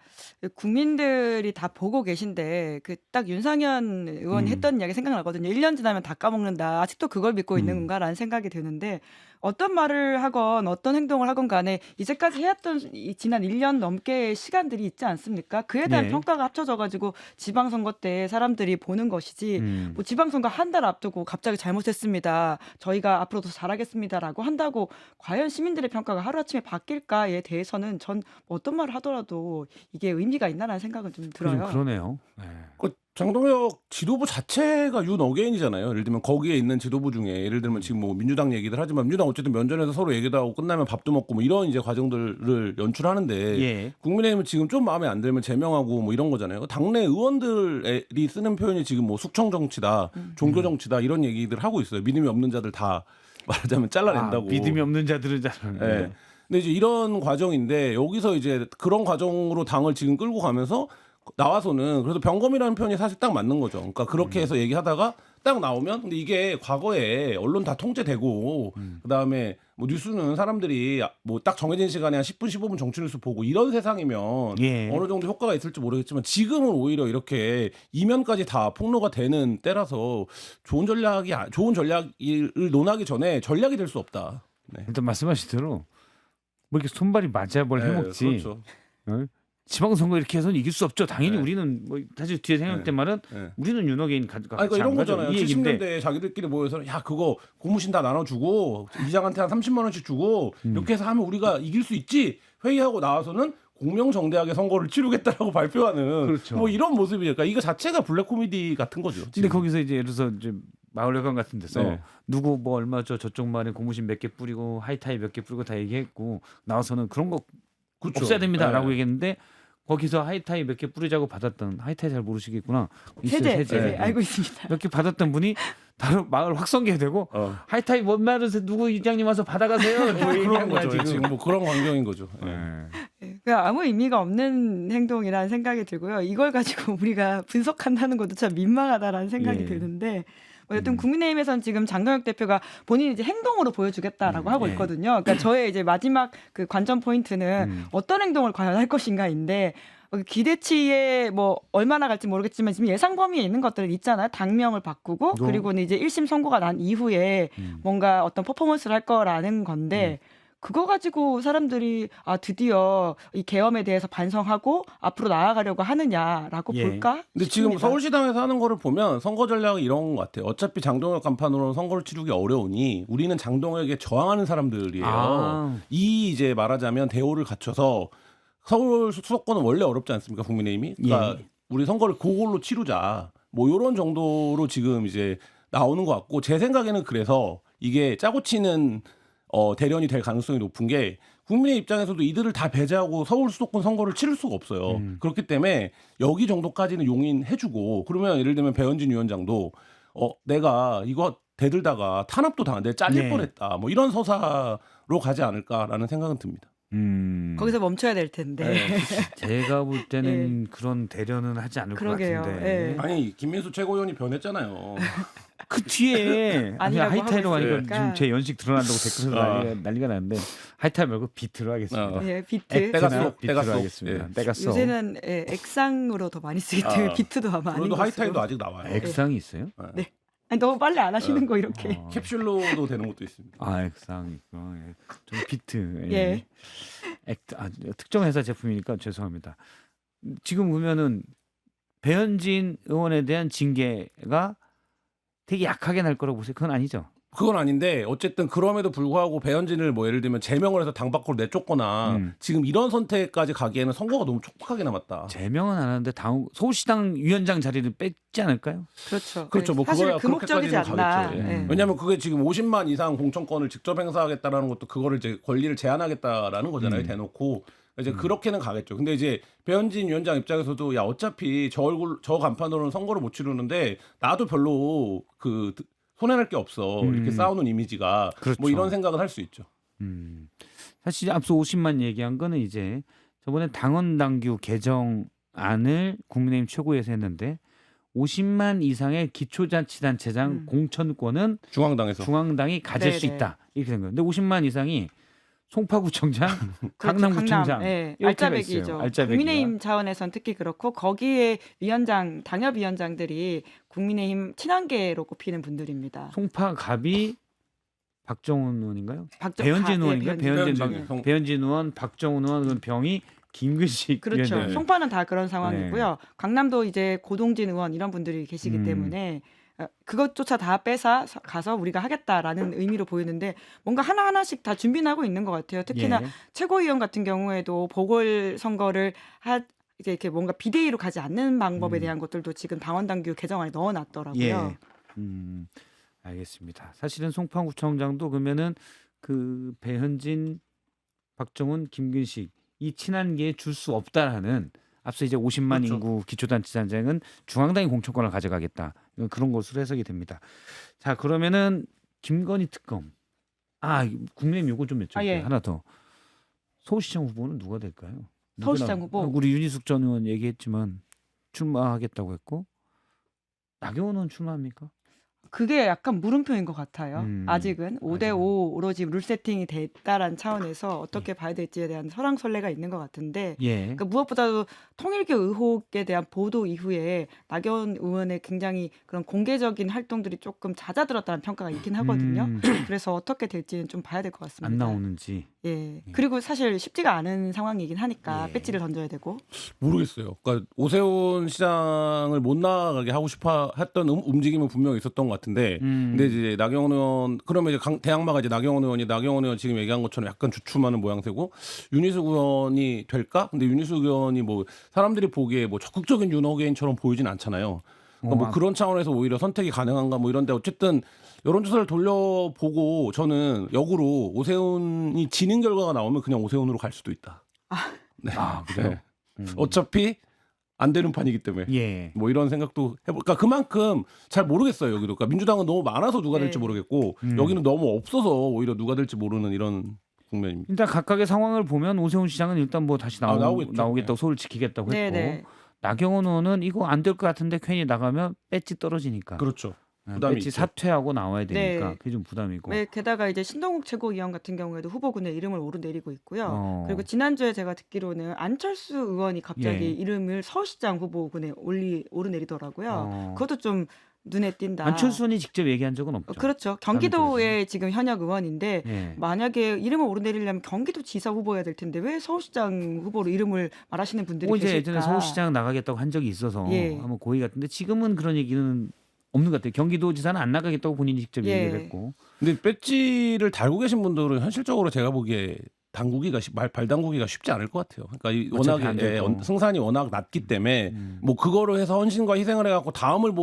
Speaker 2: 국민들이 다 보고 계신데 그 딱 윤상현 의원이 했던 이야기 생각나거든요. 1년 지나면 다 까먹는다. 아직도 그걸 믿고 있는 건가라는 생각이 드는데 어떤 말을 하건 어떤 행동을 하건 간에 이제까지 해왔던 이 지난 1년 넘게의 시간들이 있지 않습니까? 그에 대한
Speaker 1: 네.
Speaker 2: 평가가 합쳐져 가지고 지방선거 때 사람들이 보는 것이지 뭐 지방선거 한 달 앞두고 갑자기 잘못했습니다. 저희가 앞으로 더 잘하겠습니다라고 한다고 과연 시민들의 평가가 하루아침에 바뀔까에 대해서는 전 어떤 말을 하더라도 이게 의미가 있나라는 생각은 좀 들어요.
Speaker 1: 그러네요. 네.
Speaker 3: 그 장동혁 지도부 자체가 윤 어게인이잖아요. 예를 들면 거기에 있는 지도부 중에 예를 들면 지금 뭐 민주당 얘기들 하지만 민주당 어쨌든 면전에서 서로 얘기도 하고 끝나면 밥도 먹고 뭐 이런 이제 과정들을 연출하는데
Speaker 1: 예.
Speaker 3: 국민의힘은 지금 좀 마음에 안 들면 제명하고 뭐 이런 거잖아요. 당내 의원들이 쓰는 표현이 지금 뭐 숙청 정치다, 종교 정치다 이런 얘기들 하고 있어요. 믿음이 없는 자들 다 말하자면 잘라낸다고.
Speaker 1: 믿음이 없는 자들은 잘라낸다.
Speaker 3: 네. 근데 이제 이런 과정인데 여기서 이제 그런 과정으로 당을 지금 끌고 가면서 나와서는 그래도 병검이라는 표현이 사실 딱 맞는 거죠. 그러니까 그렇게 해서 얘기하다가 딱 나오면 근데 이게 과거에 언론 다 통제되고 그다음에 뭐 뉴스는 사람들이 뭐 딱 정해진 시간에 한 10분 15분 정치 뉴스 보고 이런 세상이면
Speaker 1: 예.
Speaker 3: 어느 정도 효과가 있을지 모르겠지만 지금은 오히려 이렇게 이면까지 다 폭로가 되는 때라서 좋은 전략을 논하기 전에 전략이 될 수 없다. 네.
Speaker 1: 일단 말씀하신 대로 뭐 이렇게 손발이 맞아야 뭘 해먹지.
Speaker 3: 그렇죠.
Speaker 1: 지방선거 이렇게 해서는 이길 수 없죠. 당연히
Speaker 3: 네.
Speaker 1: 우리는 뭐 사실 뒤에 생각된 말은 우리는 윤호개인
Speaker 3: 그러니까 이런 거잖아요. 70년대에 자기들끼리 모여서 야 그거 고무신 다 나눠주고 이장한테 한 30만 원씩 주고 이렇게 해서 하면 우리가 이길 수 있지 회의하고 나와서는 공명정대하게 선거를 치르겠다라고 발표하는
Speaker 1: 그렇죠.
Speaker 3: 뭐 이런 모습이니까 이거 자체가 블랙 코미디 같은 거죠.
Speaker 1: 근데
Speaker 3: 지금.
Speaker 1: 거기서 이제 예를 들어서 이제 마을회관 같은 데서
Speaker 3: 네.
Speaker 1: 누구 뭐 얼마 저쪽 마을에 고무신 몇 개 뿌리고 하이타이 몇 개 뿌리고 다 얘기했고 나와서는 그런 거
Speaker 3: 그렇죠.
Speaker 1: 없애야 됩니다라고
Speaker 3: 네.
Speaker 1: 얘기했는데 거기서 하이타이 몇 개 뿌리자고 받았던 하이타이 잘 모르시겠구나.
Speaker 2: 세제
Speaker 3: 네.
Speaker 2: 알고 있습니다.
Speaker 1: 몇 개 받았던 분이 다른 마을 확성기되고 하이타이 뭔 말을 누구 이장님 와서 받아가세요. 뭐
Speaker 3: 그런 거죠. 지금 뭐 그런 광경인 거죠.
Speaker 2: 그러니까 아무 의미가 없는 행동이라는 생각이 들고요. 이걸 가지고 우리가 분석한다는 것도 참 민망하다라는 생각이 드는데 여튼 국민의힘에서는 지금 장동혁 대표가 본인이 이제 행동으로 보여주겠다라고 하고 있거든요. 그러니까 저의 이제 마지막 그 관전 포인트는 어떤 행동을 과연 할 것인가인데 기대치에 뭐 얼마나 갈지 모르겠지만 지금 예상 범위에 있는 것들은 있잖아요. 당명을 바꾸고 그리고는 이제 1심 선고가 난 이후에 뭔가 어떤 퍼포먼스를 할 거라는 건데 그거 가지고 사람들이 드디어 이 계엄에 대해서 반성하고 앞으로 나아가려고 하느냐라고 볼까?
Speaker 3: 근데 지금 서울시당에서 하는 거를 보면 선거 전략은 이런 것 같아요. 어차피 장동혁 간판으로는 선거를 치르기 어려우니 우리는 장동혁에 저항하는 사람들이에요. 이 이제 말하자면 대오를 갖춰서 서울 수도권은 원래 어렵지 않습니까? 국민의힘이. 그러니까 우리 선거를 그걸로 치르자. 뭐 이런 정도로 지금 이제 나오는 것 같고 제 생각에는 그래서 이게 짜고 치는 대련이 될 가능성이 높은 게 국민의 입장에서도 이들을 다 배제하고 서울 수도권 선거를 치를 수가 없어요. 그렇기 때문에 여기 정도까지는 용인해주고 그러면 예를 들면 배현진 위원장도 내가 이거 대들다가 탄압도 당한, 내가 잘릴 뻔했다. 뭐 이런 서사로 가지 않을까라는 생각은 듭니다.
Speaker 2: 거기서 멈춰야 될 텐데.
Speaker 1: 제가 볼 때는 그런 대련은 하지 않을
Speaker 2: 그러게요.
Speaker 1: 것 같은데.
Speaker 3: 아니 김민수 최고위원이 변했잖아요.
Speaker 1: 그 뒤에
Speaker 2: 아니라고
Speaker 1: 하이타이로
Speaker 2: 하고
Speaker 1: 하니까
Speaker 2: 있으니까.
Speaker 1: 지금 제 연식 드러난다고 댓글에서 난리가 나는데 하이타이 말고 비트로 하겠습니다.
Speaker 2: 예, 비트.
Speaker 3: 때가 쏙,
Speaker 1: 비트로
Speaker 3: 때가 쏙.
Speaker 1: 하겠습니다. 때가 쏙.
Speaker 2: 요새는 액상으로 더 많이 쓰기 때문에 비트도 아마 아닌
Speaker 3: 그래도
Speaker 2: 것으로.
Speaker 3: 하이타이도 아직 나와요.
Speaker 1: 액상이 있어요?
Speaker 2: 네. 아니, 너무 빨리 안 하시는 거 이렇게.
Speaker 3: 캡슐로도 되는 것도 있습니다.
Speaker 1: 액상 있고 좀 비트.
Speaker 2: 예.
Speaker 1: 특정 회사 제품이니까 죄송합니다. 지금 보면은 배현진 의원에 대한 징계가 되게 약하게 날 거라고 보세요. 그건 아니죠.
Speaker 3: 그건 아닌데 어쨌든 그럼에도 불구하고 배현진을 뭐 예를 들면 제명을 해서 당 밖으로 내쫓거나 지금 이런 선택까지 가기에는 선거가 너무 촉박하게 남았다.
Speaker 1: 제명은 안 하는데 서울시당 위원장 자리를 뺏지 않을까요?
Speaker 2: 그렇죠.
Speaker 3: 그렇죠. 뭐
Speaker 2: 사실
Speaker 3: 그거야
Speaker 2: 그 목적이지
Speaker 3: 그렇게까지는
Speaker 2: 않나.
Speaker 3: 가겠죠.
Speaker 2: 예.
Speaker 3: 왜냐하면 그게 지금 50만 이상 공천권을 직접 행사하겠다라는 것도 그거를 이제 권리를 제한하겠다라는 거잖아요. 대놓고 이제 그렇게는 가겠죠. 근데 이제 배현진 위원장 입장에서도 야 어차피 저 간판으로는 선거를 못 치르는데 나도 별로 그 손해날 게 없어. 이렇게 싸우는 이미지가
Speaker 1: 그렇죠.
Speaker 3: 뭐 이런 생각을 할 수 있죠.
Speaker 1: 사실 앞서 50만 얘기한 거는 이제 저번에 당원 당규 개정안을 국민의힘 최고위에서 했는데 50만 이상의 기초자치단체장 공천권은 중앙당이 가질 수 있다 이렇게 된 거예요. 근데 50만 이상이 송파구청장, 강남구청장
Speaker 2: 네.
Speaker 1: 이렇게가 있어요. 알짜배기가.
Speaker 2: 국민의힘 차원에선 특히 그렇고 거기에 당협위원장들이 국민의힘 친한계로 꼽히는 분들입니다.
Speaker 1: 송파갑이 박정훈 의원인가요?
Speaker 2: 배현진
Speaker 1: 의원인가요? 배현진 의원, 박정훈 의원, 그건 병이 김근식
Speaker 2: 그렇죠.
Speaker 1: 위원장.
Speaker 2: 송파는 다 그런 상황이고요. 강남도 이제 고동진 의원 이런 분들이 계시기 때문에 그것조차 다 뺏어 가서 우리가 하겠다라는 의미로 보이는데 뭔가 하나하나씩 다 준비는 하고 있는 것 같아요. 특히나 최고위원 같은 경우에도 보궐선거를 이제 이렇게 뭔가 비대위로 가지 않는 방법에 대한 것들도 지금 당원당규 개정안에 넣어놨더라고요.
Speaker 1: 알겠습니다. 사실은 송파구청장도 그러면은 그 배현진, 박정훈, 김근식 이 친한계에 줄 수 없다라는 앞서 이제 50만
Speaker 3: 그렇죠.
Speaker 1: 인구 기초단체장은 중앙당이 공천권을 가져가겠다. 그런 것으로 해석이 됩니다. 자 그러면은 김건희 특검. 국민의힘 요거 좀 여쭤볼게요. 하나 더. 서울시장 후보는 누가 될까요?
Speaker 2: 서울시장 후보?
Speaker 1: 우리 윤희숙 전 의원 얘기했지만 출마하겠다고 했고 나경원 의원 출마합니까?
Speaker 2: 그게 약간 물음표인 것 같아요. 아직은 5대5 오로지 룰 세팅이 됐다라는 차원에서 어떻게 봐야 될지에 대한 설왕설래가 있는 것 같은데 그러니까 무엇보다도 통일교 의혹에 대한 보도 이후에 나경원 의원의 굉장히 그런 공개적인 활동들이 조금 잦아들었다는 평가가 있긴 하거든요. 그래서 어떻게 될지는 좀 봐야 될 것 같습니다.
Speaker 1: 안 나오는지.
Speaker 2: 그리고 사실 쉽지가 않은 상황이긴 하니까 배지를 던져야 되고.
Speaker 3: 모르겠어요. 그러니까 오세훈 시장을 못 나가게 하고 싶어 했던 움직임은 분명히 있었던 것 같은데, 근데 이제 나경원 의원 그러면 이제 대항마가 이제 나경원 의원 지금 얘기한 것처럼 약간 주춤하는 모양새고 윤희숙 의원이 될까? 근데 윤희숙 의원이 뭐 사람들이 보기에 뭐 적극적인 윤호개인처럼 보이진 않잖아요. 그러니까 뭐 그런 차원에서 오히려 선택이 가능한가 뭐 이런데 어쨌든 여론조사를 돌려보고 저는 역으로 오세훈이 지는 결과가 나오면 그냥 오세훈으로 갈 수도 있다.
Speaker 1: 그래요?
Speaker 3: 어차피 안 되는 판이기 때문에 뭐 이런 생각도 해볼까. 그만큼 잘 모르겠어요. 여기도. 그러니까 민주당은 너무 많아서 누가 될지 모르겠고 여기는 너무 없어서 오히려 누가 될지 모르는 이런 국면입니다.
Speaker 1: 일단 각각의 상황을 보면 오세훈 시장은 일단 뭐 다시 나오겠다고 서울 지키겠다고 했고 나경원 의원은 이거 안 될 것 같은데 괜히 나가면 배지 떨어지니까.
Speaker 3: 그렇죠.
Speaker 1: 배지 사퇴하고 나와야 되니까 그게 좀 부담이고.
Speaker 2: 게다가 이제 신동욱 최고위원 같은 경우에도 후보군에 이름을 오르내리고 있고요. 그리고 지난주에 제가 듣기로는 안철수 의원이 갑자기 이름을 서울시장 후보군에 오르내리더라고요. 그것도 좀 눈에 띈다.
Speaker 1: 안철수 의원이 직접 얘기한 적은 없죠.
Speaker 2: 그렇죠. 경기도의 지금 현역 의원인데 만약에 이름을 오르내리려면 경기도지사 후보여야 될 텐데 왜 서울시장 후보로 이름을 말하시는 분들이 계실까?
Speaker 1: 이제 예전에 서울시장 나가겠다고 한 적이 있어서 아마 고의 같은데 지금은 그런 얘기는 없는 것 같아요. 경기도지사는 안 나가겠다고 본인이 직접 얘기를 했고.
Speaker 3: 근데 배지를 달고 계신 분들은 현실적으로 제가 보기에 발 담그기가 쉽지 않을 것 같아요. 그러니까 워낙에 승산이 워낙 낮기 때문에 뭐 그거로 해서 헌신과 희생을 해갖고 다음을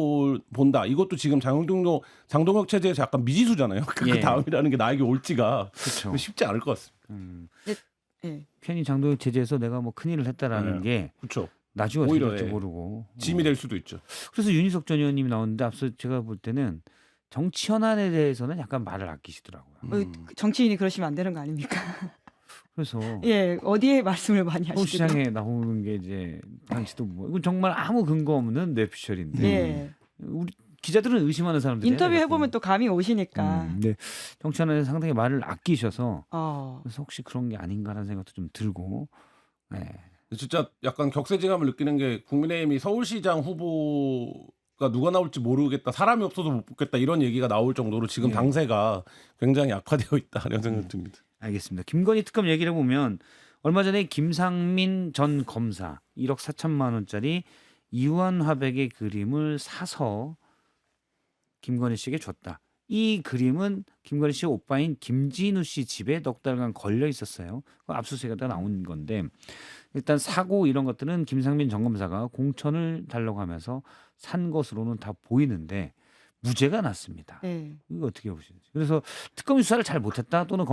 Speaker 3: 본다. 이것도 지금 장동혁 체제에서 약간 미지수잖아요. 그 다음이라는 게 나에게 올지가 쉽지 않을 것 같습니다.
Speaker 1: 괜히 장동혁 체제에서 내가 뭐 큰일을 했다라는 게
Speaker 3: 그렇죠.
Speaker 1: 나중에 어떻게 될지 모르고
Speaker 3: 짐이 될 수도 있죠.
Speaker 1: 그래서 윤희석 전 의원님이 나오는데 앞서 제가 볼 때는 정치 현안에 대해서는 약간 말을 아끼시더라고요.
Speaker 2: 정치인이 그러시면 안 되는 거 아닙니까?
Speaker 1: 그래서
Speaker 2: 예, 어디에 말씀을 많이 하시죠?
Speaker 1: 서울시장에 나오는 게 이제 당시도 뭐 이건 정말 아무 근거 없는 뇌피셜인데
Speaker 2: 예.
Speaker 1: 우리 기자들은 의심하는 사람들이
Speaker 2: 인터뷰 해보면 또 감이 오시니까.
Speaker 1: 근데 정치하는 상당히 말을 아끼셔서
Speaker 2: 어.
Speaker 1: 그래서 혹시 그런 게 아닌가라는 생각도 좀 들고. 네.
Speaker 3: 진짜 약간 격세지감을 느끼는 게 국민의힘이 서울시장 후보가 누가 나올지 모르겠다, 사람이 없어서 못 뽑겠다 이런 얘기가 나올 정도로 지금
Speaker 1: 예.
Speaker 3: 당세가 굉장히 악화되어 있다 이런 생각이 듭니다.
Speaker 1: 알겠습니다. 김건희 특검 얘기를 보면 얼마 전에 김상민 전 검사 1억 4천만 원짜리 이완 화백의 그림을 사서 김건희 씨에게 줬다. 이 그림은 김건희 씨 오빠인 김진우 씨 집에 넉 달간 걸려 있었어요. 압수수색에다 나온 건데 일단 사고 이런 것들은 김상민 전 검사가 공천을 달라고 하면서 산 것으로는 다 보이는데 무죄가 났습니다.
Speaker 2: 네.
Speaker 1: 이거 어떻게 보시는지. 그래서 특검이 수사를 잘 못했다 또는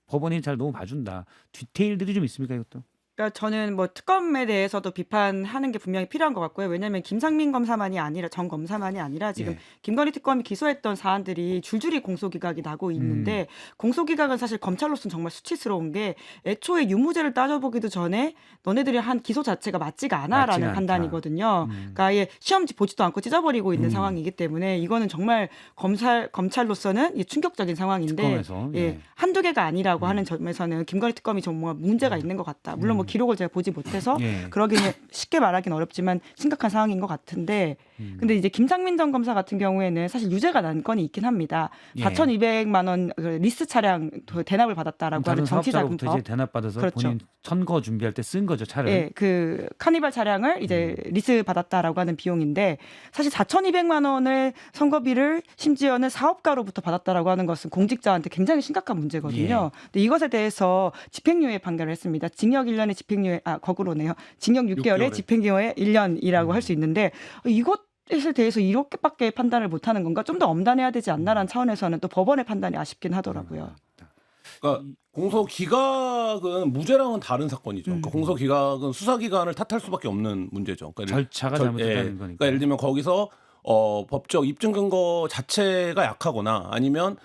Speaker 1: 법원이 잘 너무 봐준다. 디테일들이 좀 있습니까 이것도?
Speaker 2: 그러니까 저는 뭐 특검에 대해서도 비판하는 게 분명히 필요한 것 같고요. 왜냐하면 김상민 검사만이 아니라 전 검사만이 아니라 지금
Speaker 1: 예.
Speaker 2: 김건희 특검이 기소했던 사안들이 줄줄이 공소기각이 나고 있는데 공소기각은 사실 검찰로서는 정말 수치스러운 게 애초에 유무죄를 따져보기도 전에 너네들이 한 기소 자체가 맞지가 않아라는
Speaker 1: 않다.
Speaker 2: 판단이거든요. 그러니까 아예 시험지 보지도 않고 찢어버리고 있는 상황이기 때문에 이거는 정말 검찰로서는 충격적인 상황인데
Speaker 1: 특검에서, 예.
Speaker 2: 한두 개가 아니라고 하는 점에서는 김건희 특검이 정말 문제가 있는 것 같다. 물론 뭐 기록을 제가 보지 못해서
Speaker 1: 예.
Speaker 2: 그러기는 쉽게 말하기는 어렵지만 심각한 상황인 것 같은데 근데 이제 김상민 전 검사 같은 경우에는 사실 유죄가 난 건이 있긴 합니다.
Speaker 1: 예.
Speaker 2: 4,200만 원 리스 차량 대납을 받았다라고 하는
Speaker 1: 정치자금법
Speaker 2: 정치자금법.
Speaker 1: 대납받아서
Speaker 2: 그렇죠.
Speaker 1: 본인 선거 준비할 때 쓴 거죠 차를.
Speaker 2: 예, 그 카니발 차량을 이제 리스 받았다라고 하는 비용인데 사실 4,200만 원의 선거비를 심지어는 사업가로부터 받았다라고 하는 것은 공직자한테 굉장히 심각한 문제거든요. 근데 이것에 대해서 집행유예 판결을 했습니다. 징역 1년에 집행유예 거꾸로네요. 징역 6개월에
Speaker 3: 6개월에.
Speaker 2: 집행유예 1년이라고 할 수 있는데 이것에 대해서 이렇게밖에 판단을 못하는 건가? 좀 더 엄단해야 되지 않나라는 차원에서는 또 법원의 판단이 아쉽긴 하더라고요.
Speaker 3: 그러니까 공소 기각은 무죄랑은 다른 사건이죠. 그러니까 공소 기각은 수사 기관을 탓할 수밖에 없는 문제죠. 그러니까
Speaker 1: 절차가 잘못됐다는 거니까.
Speaker 3: 그러니까 예를 들면 거기서 법적 입증 근거 자체가 약하거나 아니면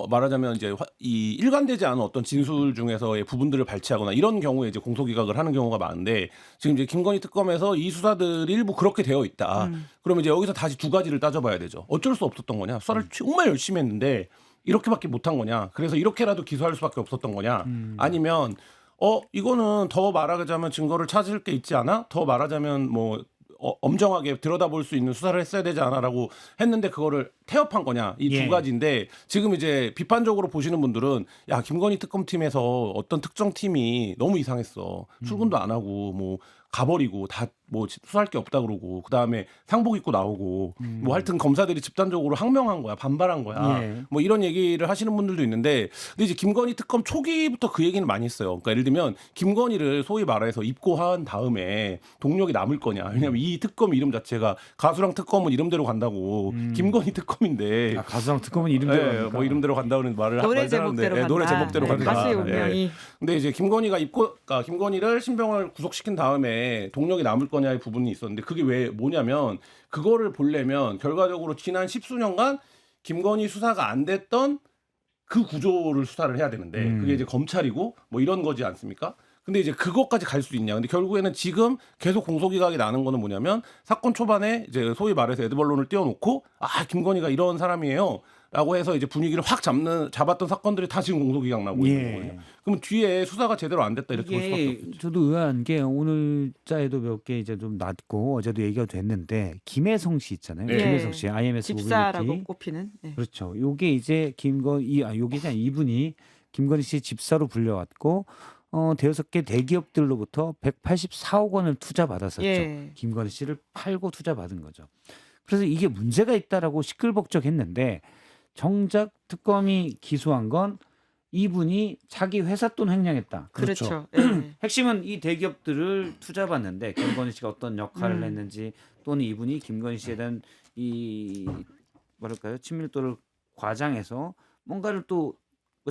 Speaker 3: 말하자면 이제 이 일관되지 않은 어떤 진술 중에서의 부분들을 발췌하거나 이런 경우에 이제 공소 기각을 하는 경우가 많은데 지금 이제 김건희 특검에서 이 수사들이 일부 그렇게 되어 있다. 그러면 이제 여기서 다시 두 가지를 따져봐야 되죠. 어쩔 수 없었던 거냐? 수사를 정말 열심히 했는데 이렇게밖에 못한 거냐? 그래서 이렇게라도 기소할 수밖에 없었던 거냐? 아니면 이거는 더 말하자면 증거를 찾을 게 있지 않아? 더 말하자면 뭐 엄정하게 들여다볼 수 있는 수사를 했어야 되지 않아라고 했는데 그거를 태업한 거냐? 이 두
Speaker 1: 예.
Speaker 3: 가지인데 지금 이제 비판적으로 보시는 분들은 야 김건희 특검팀에서 어떤 특정 팀이 너무 이상했어. 출근도 안 하고 뭐 가버리고 다 뭐 수사할 게 없다 그러고 그 다음에 상복 입고 나오고 뭐 하여튼 검사들이 집단적으로 항명한 거야, 반발한 거야.
Speaker 1: 예.
Speaker 3: 뭐 이런 얘기를 하시는 분들도 있는데 근데 이제 김건희 특검 초기부터 그 얘기는 많이 했어요. 그러니까 예를 들면 김건희를 소위 말해서 입고한 다음에 동력이 남을 거냐? 왜냐면 이 특검 이름 자체가 가수랑 특검은 이름대로 간다고 김건희 특검인데
Speaker 1: 가수랑 특검은 이름대로
Speaker 3: 예,
Speaker 1: 합니까?
Speaker 3: 뭐 이름대로 간다는 말을
Speaker 2: 노래
Speaker 3: 하는데,
Speaker 2: 제목대로 간다.
Speaker 3: 노래 제목대로
Speaker 2: 네,
Speaker 3: 간다.
Speaker 2: 가수의 운명이.
Speaker 3: 근데 이제 김건희가 그러니까 김건희를 신병을 구속시킨 다음에 동력이 남을 거냐의 부분이 있었는데 그게 왜 뭐냐면 그거를 보려면 결과적으로 지난 10수년간 김건희 수사가 안 됐던 그 구조를 수사를 해야 되는데 그게 이제 검찰이고 뭐 이런 거지 않습니까? 근데 이제 그것까지 갈 수 있냐? 근데 결국에는 지금 계속 공소기각이 나는 거는 뭐냐면 사건 초반에 이제 소위 말해서 에드벌론을 띄워놓고 김건희가 이런 사람이에요. 라고 해서 이제 분위기를 확 잡았던 사건들이 다 지금 공소기각 나고 있는 거거든요. 그러면 뒤에 수사가 제대로 안 됐다 이렇게 볼 수밖에 없겠죠.
Speaker 1: 저도 의아한 게 오늘자에도 몇 개 이제 좀 났고 어제도 얘기가 됐는데 김혜성 씨 있잖아요.
Speaker 3: 네.
Speaker 1: 김혜성 씨 IMS
Speaker 2: 집사라고
Speaker 1: 모빌리티.
Speaker 2: 꼽히는. 네.
Speaker 1: 그렇죠. 요게 이제 요게 이분이 김건희 씨 집사로 불려왔고 대여섯 개 대기업들로부터 184억 원을 투자받았었죠.
Speaker 2: 예.
Speaker 1: 김건희 씨를 팔고 투자받은 거죠. 그래서 이게 문제가 있다라고 시끌벅적했는데 정작 특검이 기소한 건 이분이 자기 회사 돈 횡령했다.
Speaker 2: 그렇죠. 예.
Speaker 1: 핵심은 이 대기업들을 투자받는데 김건희 씨가 어떤 역할을 했는지 또는 이분이 김건희 씨에 대한 이 뭐랄까요 친밀도를 과장해서 뭔가를 또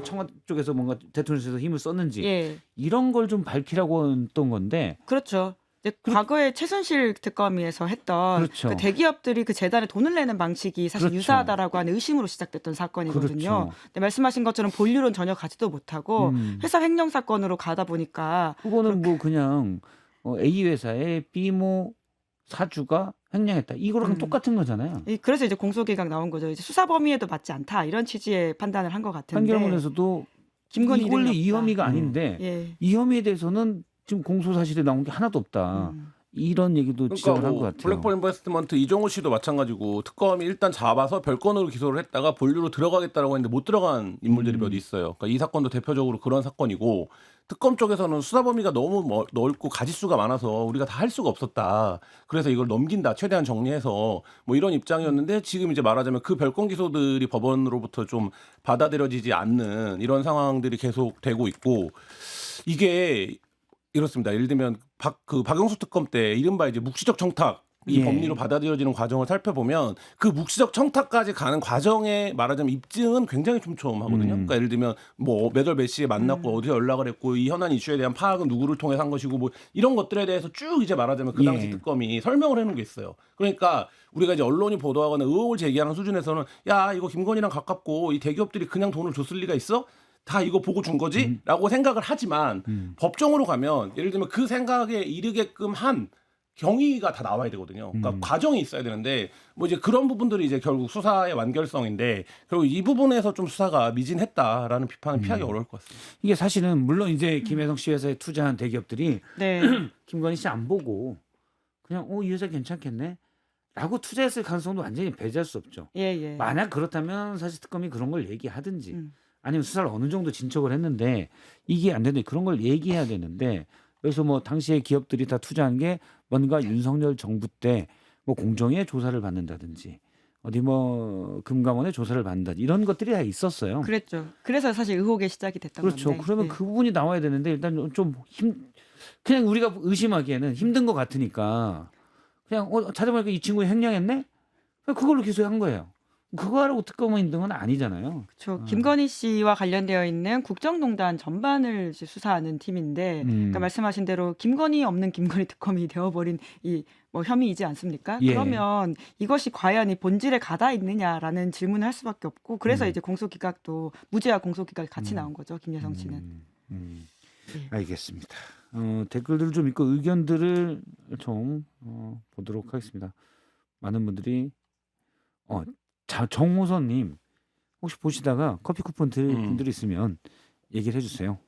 Speaker 1: 청와대 쪽에서 뭔가 대통령실에서 힘을 썼는지
Speaker 2: 예.
Speaker 1: 이런 걸 좀 밝히라고 했던 건데
Speaker 2: 그렇죠. 과거에 최순실 특검위에서 했던
Speaker 1: 그렇죠.
Speaker 2: 그 대기업들이 그 재단에 돈을 내는 방식이 사실
Speaker 1: 그렇죠.
Speaker 2: 유사하다라고 하는 의심으로 시작됐던 사건이거든요.
Speaker 1: 그렇죠.
Speaker 2: 근데 말씀하신 것처럼 본류는 전혀 가지도 못하고 회사 횡령 사건으로 가다 보니까
Speaker 1: 그거는 뭐 그냥 A 회사의 B모 사주가 횡령했다. 이거랑 똑같은 거잖아요.
Speaker 2: 그래서 이제 공소기각 나온 거죠. 이제 수사 범위에도 맞지 않다 이런 취지의 판단을 한 것 같은데.
Speaker 1: 판결문에서도
Speaker 2: 김건희
Speaker 1: 원래
Speaker 2: 이름이
Speaker 1: 이
Speaker 2: 없다.
Speaker 1: 혐의가 아닌데
Speaker 2: 예.
Speaker 1: 이 혐의에 대해서는 지금 공소 사실에 나온 게 하나도 없다. 이런 얘기도 지적을 한 것 같아요.
Speaker 3: 블랙홀 인베스트먼트 이종호 씨도 마찬가지고 특검이 일단 잡아서 별건으로 기소를 했다가 본류로 들어가겠다라고 했는데 못 들어간 인물들이 몇 있어요. 그러니까 이 사건도 대표적으로 그런 사건이고 특검 쪽에서는 수사 범위가 너무 넓고 가지수가 많아서 우리가 다 할 수가 없었다. 그래서 이걸 넘긴다. 최대한 정리해서 뭐 이런 입장이었는데 지금 이제 말하자면 그 별건 기소들이 법원으로부터 좀 받아들여지지 않는 이런 상황들이 계속 되고 있고 이게 이렇습니다. 예를 들면 박영수 특검 때 이른바 이제 묵시적 청탁 이 법리로 받아들여지는 과정을 살펴보면 그 묵시적 청탁까지 가는 과정에 말하자면 입증은 굉장히 촘촘하거든요. 그러니까 예를 들면 뭐 몇 월 몇 시에 만났고 어디서 연락을 했고 이 현안 이슈에 대한 파악은 누구를 통해 한 것이고 뭐 이런 것들에 대해서 쭉 이제 말하자면 그 당시 특검이 설명을 해놓은 게 있어요. 그러니까 우리가 이제 언론이 보도하거나 의혹을 제기하는 수준에서는 야 이거 김건희랑 가깝고 이 대기업들이 그냥 돈을 줬을 리가 있어? 다 이거 보고 준 거지? 라고 생각을 하지만 법정으로 가면 예를 들면 그 생각에 이르게끔 한 경위가 다 나와야 되거든요. 그러니까 과정이 있어야 되는데 뭐 이제 그런 부분들이 이제 결국 수사의 완결성인데 결국 이 부분에서 좀 수사가 미진했다라는 비판은 피하기 어려울 것 같습니다.
Speaker 1: 이게 사실은 물론 이제 김혜성 씨 회사에 투자한 대기업들이
Speaker 2: 네.
Speaker 1: 김건희 씨 안 보고 그냥 이 회사 괜찮겠네? 라고 투자했을 가능성도 완전히 배제할 수 없죠.
Speaker 2: 예.
Speaker 1: 만약 그렇다면 사실 특검이 그런 걸 얘기하든지 아니면 수사를 어느 정도 진척을 했는데 이게 안 되는데 그런 걸 얘기해야 되는데 그래서 뭐 당시에 기업들이 다 투자한 게 뭔가 윤석열 정부 때 뭐 공정의 조사를 받는다든지 어디 뭐 금감원의 조사를 받는다든지 이런 것들이 다 있었어요.
Speaker 2: 그랬죠. 그래서 사실 의혹의 시작이 됐던
Speaker 1: 그렇죠.
Speaker 2: 건데.
Speaker 1: 그러면 그 부분이 나와야 되는데 일단 좀 그냥 우리가 의심하기에는 힘든 것 같으니까 그냥 찾아보니까 이 친구 횡령했네? 그걸로 기소한 거예요. 그거 하라고 특검을 있는 건 아니잖아요.
Speaker 2: 그렇죠. 김건희 씨와 관련되어 있는 국정농단 전반을 이제 수사하는 팀인데, 그러니까 말씀하신 대로 김건희 없는 김건희 특검이 되어버린 이 뭐 혐의이지 않습니까?
Speaker 1: 예.
Speaker 2: 그러면 이것이 과연 이 본질에 가다 있느냐라는 질문을 할 수밖에 없고, 그래서 이제 공소기각도 무죄와 공소기각이 같이 나온 거죠, 김여성 씨는. 예.
Speaker 1: 알겠습니다. 댓글들을 좀 읽고 의견들을 좀 보도록 하겠습니다. 많은 분들이 정호선님 혹시 보시다가 커피 쿠폰 드릴 분들 있으면 얘기를 해주세요.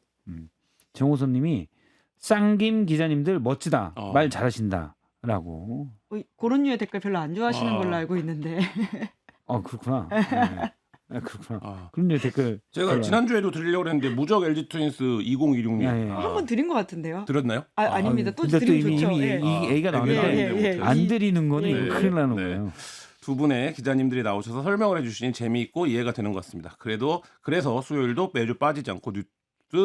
Speaker 1: 정호선님이 쌍김 기자님들 멋지다, 말 잘하신다라고.
Speaker 2: 그런 류의 댓글 별로 안 좋아하시는 걸로 알고 있는데.
Speaker 1: 그렇구나. 네. 그렇구나. 그런 류의 댓글
Speaker 3: 제가 지난주에도 드리려고 했는데 무적 LG 트윈스 2026님
Speaker 2: 한 번 드린 것 같은데요.
Speaker 3: 들었나요?
Speaker 2: 아닙니다. 또
Speaker 1: 근데
Speaker 2: 드리면
Speaker 1: 또
Speaker 2: 좋죠.
Speaker 1: 이미 이 얘기가 나오는데 안 드리는 거는 이거 큰일 나는 거예요.
Speaker 3: 두 분의 기자님들이 나오셔서 설명을 해주시니 재미있고 이해가 되는 것 같습니다. 그래서 수요일도 매주 빠지지 않고 뉴스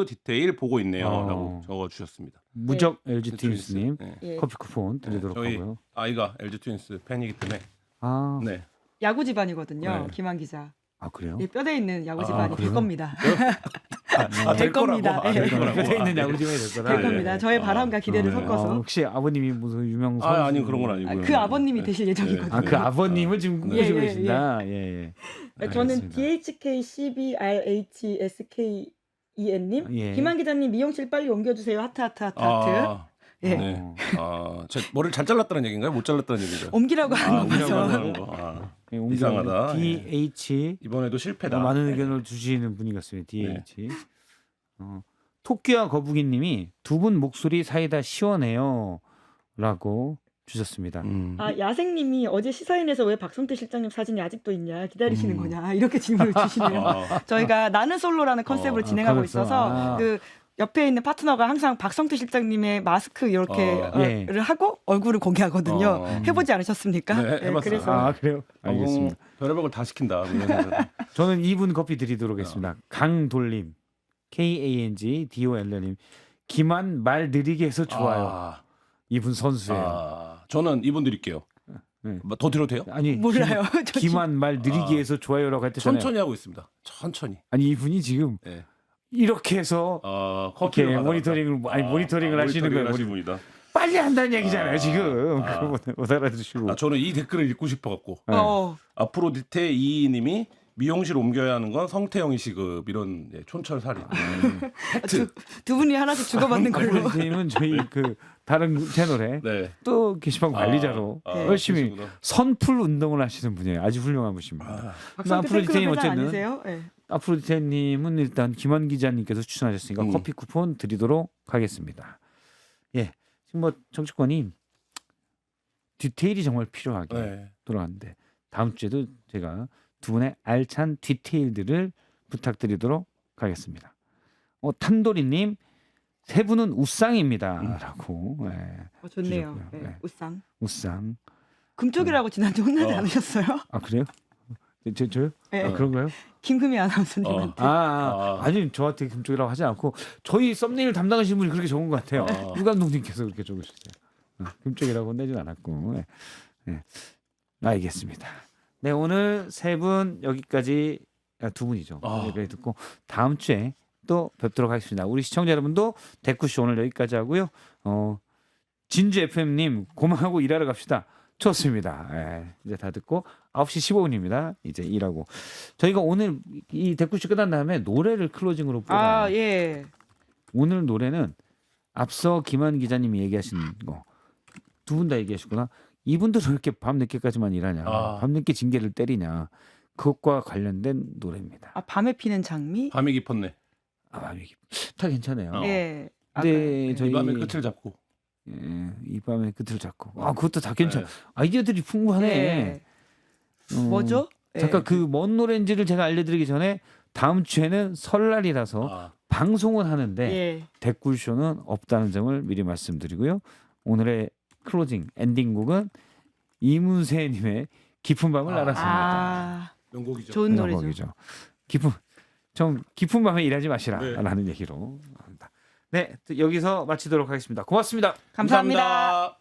Speaker 3: 디테일 보고 있네요라고 적어주셨습니다.
Speaker 1: 무적 LG 트윈스님
Speaker 2: 네.
Speaker 1: 커피 쿠폰 드리도록
Speaker 3: 저희
Speaker 1: 하고요.
Speaker 3: 아이가 LG 트윈스 팬이기 때문에
Speaker 1: 네.
Speaker 2: 야구 집안이거든요.
Speaker 3: 네.
Speaker 2: 김한 기자.
Speaker 1: 그래요?
Speaker 2: 뼈대 있는 야구 집안이 될 겁니다.
Speaker 3: 될
Speaker 2: 겁니다.
Speaker 1: 뼈대 있는 야구 집안이 될 거다.
Speaker 2: 될 겁니다. 저의 바람과 기대를 섞어서.
Speaker 1: 혹시 아버님이 무슨 유명 선수?
Speaker 3: 아니 그런 건 아니고요.
Speaker 2: 그 아버님이 되실 예정이거든요.
Speaker 1: 그 아버님을 지금 꿈꾸시고 계신다.
Speaker 2: 저는 DHKCBRHSKEN님 김한 기자님 미용실 빨리 옮겨주세요. 하트.
Speaker 3: 네. 제 머리를 잘 잘랐다는 얘기인가요? 못 잘랐다는 얘기죠?
Speaker 2: 옮기라고 하는 거죠.
Speaker 3: 이상하다.
Speaker 1: DH
Speaker 3: 이번에도 실패다.
Speaker 1: 많은 의견을 주시는 분이 같습니다. DH. 토끼와 거북이님이 두 분 목소리 사이다 시원해요라고 주셨습니다.
Speaker 2: 야생님이 어제 시사인에서 왜 박성태 실장님 사진이 아직도 있냐 기다리시는 거냐 이렇게 질문을 주시네요. 저희가 나는 솔로라는 컨셉으로 진행하고 있어서 그 옆에 있는 파트너가 항상 박성태 실장님의 마스크 이렇게를 하고 얼굴을 공개하거든요. 해보지 않으셨습니까?
Speaker 3: 네, 해봤어요.
Speaker 1: 그래서 그래요. 알겠습니다.
Speaker 3: 별의별 걸 다 시킨다.
Speaker 1: 저는 2분 커피 드리도록 하겠습니다. 강돌림, KANGDOL님, 김한 말 느리게 해서 좋아요. 이분 선수예요.
Speaker 3: 저는 이분 드릴게요. 더 드려도 돼요?
Speaker 1: 아니
Speaker 2: 몰라요.
Speaker 1: 김한 말 느리게 해서 좋아요라고 할 때잖아요.
Speaker 3: 천천히 하고 있습니다. 천천히.
Speaker 1: 아니 이분이 지금 이렇게 해서
Speaker 3: 커피를
Speaker 1: 모니터링을 하시는 거예요.
Speaker 3: 분이다.
Speaker 1: 빨리 한다는 얘기잖아요 지금. 못 알아들으시고.
Speaker 3: 저는 이 댓글을 읽고 싶어갖고.
Speaker 2: 네.
Speaker 3: 아프로디테 이님이 미용실 옮겨야 하는 건 성태형이 시급 이런 촌철살인.
Speaker 2: 두 분이 하나씩 주고받는 걸로.
Speaker 1: 아프로디테님은 저희 그 다른 채널에
Speaker 3: 네.
Speaker 1: 또 게시판 관리자로 열심히
Speaker 3: 그러시구나.
Speaker 1: 선풀 운동을 하시는 분이에요. 아주 훌륭한 분입니다. 아프로디테님 어쨌든 아프로디테님은 일단 김한 기자님께서 추천하셨으니까 커피 쿠폰 드리도록 하겠습니다. 예, 지금 뭐 정치권이 디테일이 정말 필요하게 돌아왔는데 다음 주에도 제가 두 분의 알찬 디테일들을 부탁드리도록 하겠습니다. 탄도리님 세 분은 우상입니다라고.
Speaker 2: 좋네요. 우상.
Speaker 1: 우상.
Speaker 2: 금쪽이라고 지난주 혼나지 않으셨어요?
Speaker 1: 아 그래요? 저요?
Speaker 2: 네.
Speaker 1: 그런가요?
Speaker 2: 김금희 아나운서님한테.
Speaker 1: 아니 저한테 금쪽이라고 하지 않고 저희 썸네일 담당하시는 분이 그렇게 적은 것 같아요. 유 감독님께서 그렇게 적으셨어요. 금쪽이라고 혼내진 않았고. 네. 알겠습니다. 네, 오늘 세 분 여기까지 두 분이죠. 여기까지 듣고 다음 주에 또 뵙도록 하겠습니다. 우리 시청자 여러분도 댓글쇼 오늘 여기까지 하고요. 진주 FM님 고마하고 일하러 갑시다. 좋습니다. 이제 다 듣고 9시 15분입니다. 이제 일하고 저희가 오늘 이 댓글쇼 끝난 다음에 노래를 클로징으로 뽑아요.
Speaker 2: 예.
Speaker 1: 오늘 노래는 앞서 김한 기자님이 얘기하신 거 두 분 다 얘기하셨구나. 이분들은 이렇게 밤 늦게까지만 일하냐, 밤 늦게 징계를 때리냐, 그것과 관련된 노래입니다.
Speaker 2: 밤에 피는 장미?
Speaker 3: 밤이 깊었네.
Speaker 1: 밤이 다 괜찮아요.
Speaker 2: 예.
Speaker 1: 근데 저희
Speaker 3: 이 밤의 끝을 잡고.
Speaker 1: 이 밤의 끝을 잡고. 그것도 다 괜찮아. 아이디어들이 풍부하네.
Speaker 2: 뭐죠?
Speaker 1: 잠깐 그 뭔 노래인지를 제가 알려드리기 전에 다음 주에는 설날이라서 방송은 하는데 댓글쇼는 없다는 점을 미리 말씀드리고요. 오늘의 클로징 엔딩곡은 이문세님의 깊은 밤을 알았습니다.
Speaker 3: 명곡이죠.
Speaker 2: 좋은 노래죠.
Speaker 1: 깊은 밤에 일하지 마시라라는 얘기로 합니다. 네, 여기서 마치도록 하겠습니다. 고맙습니다.
Speaker 2: 감사합니다.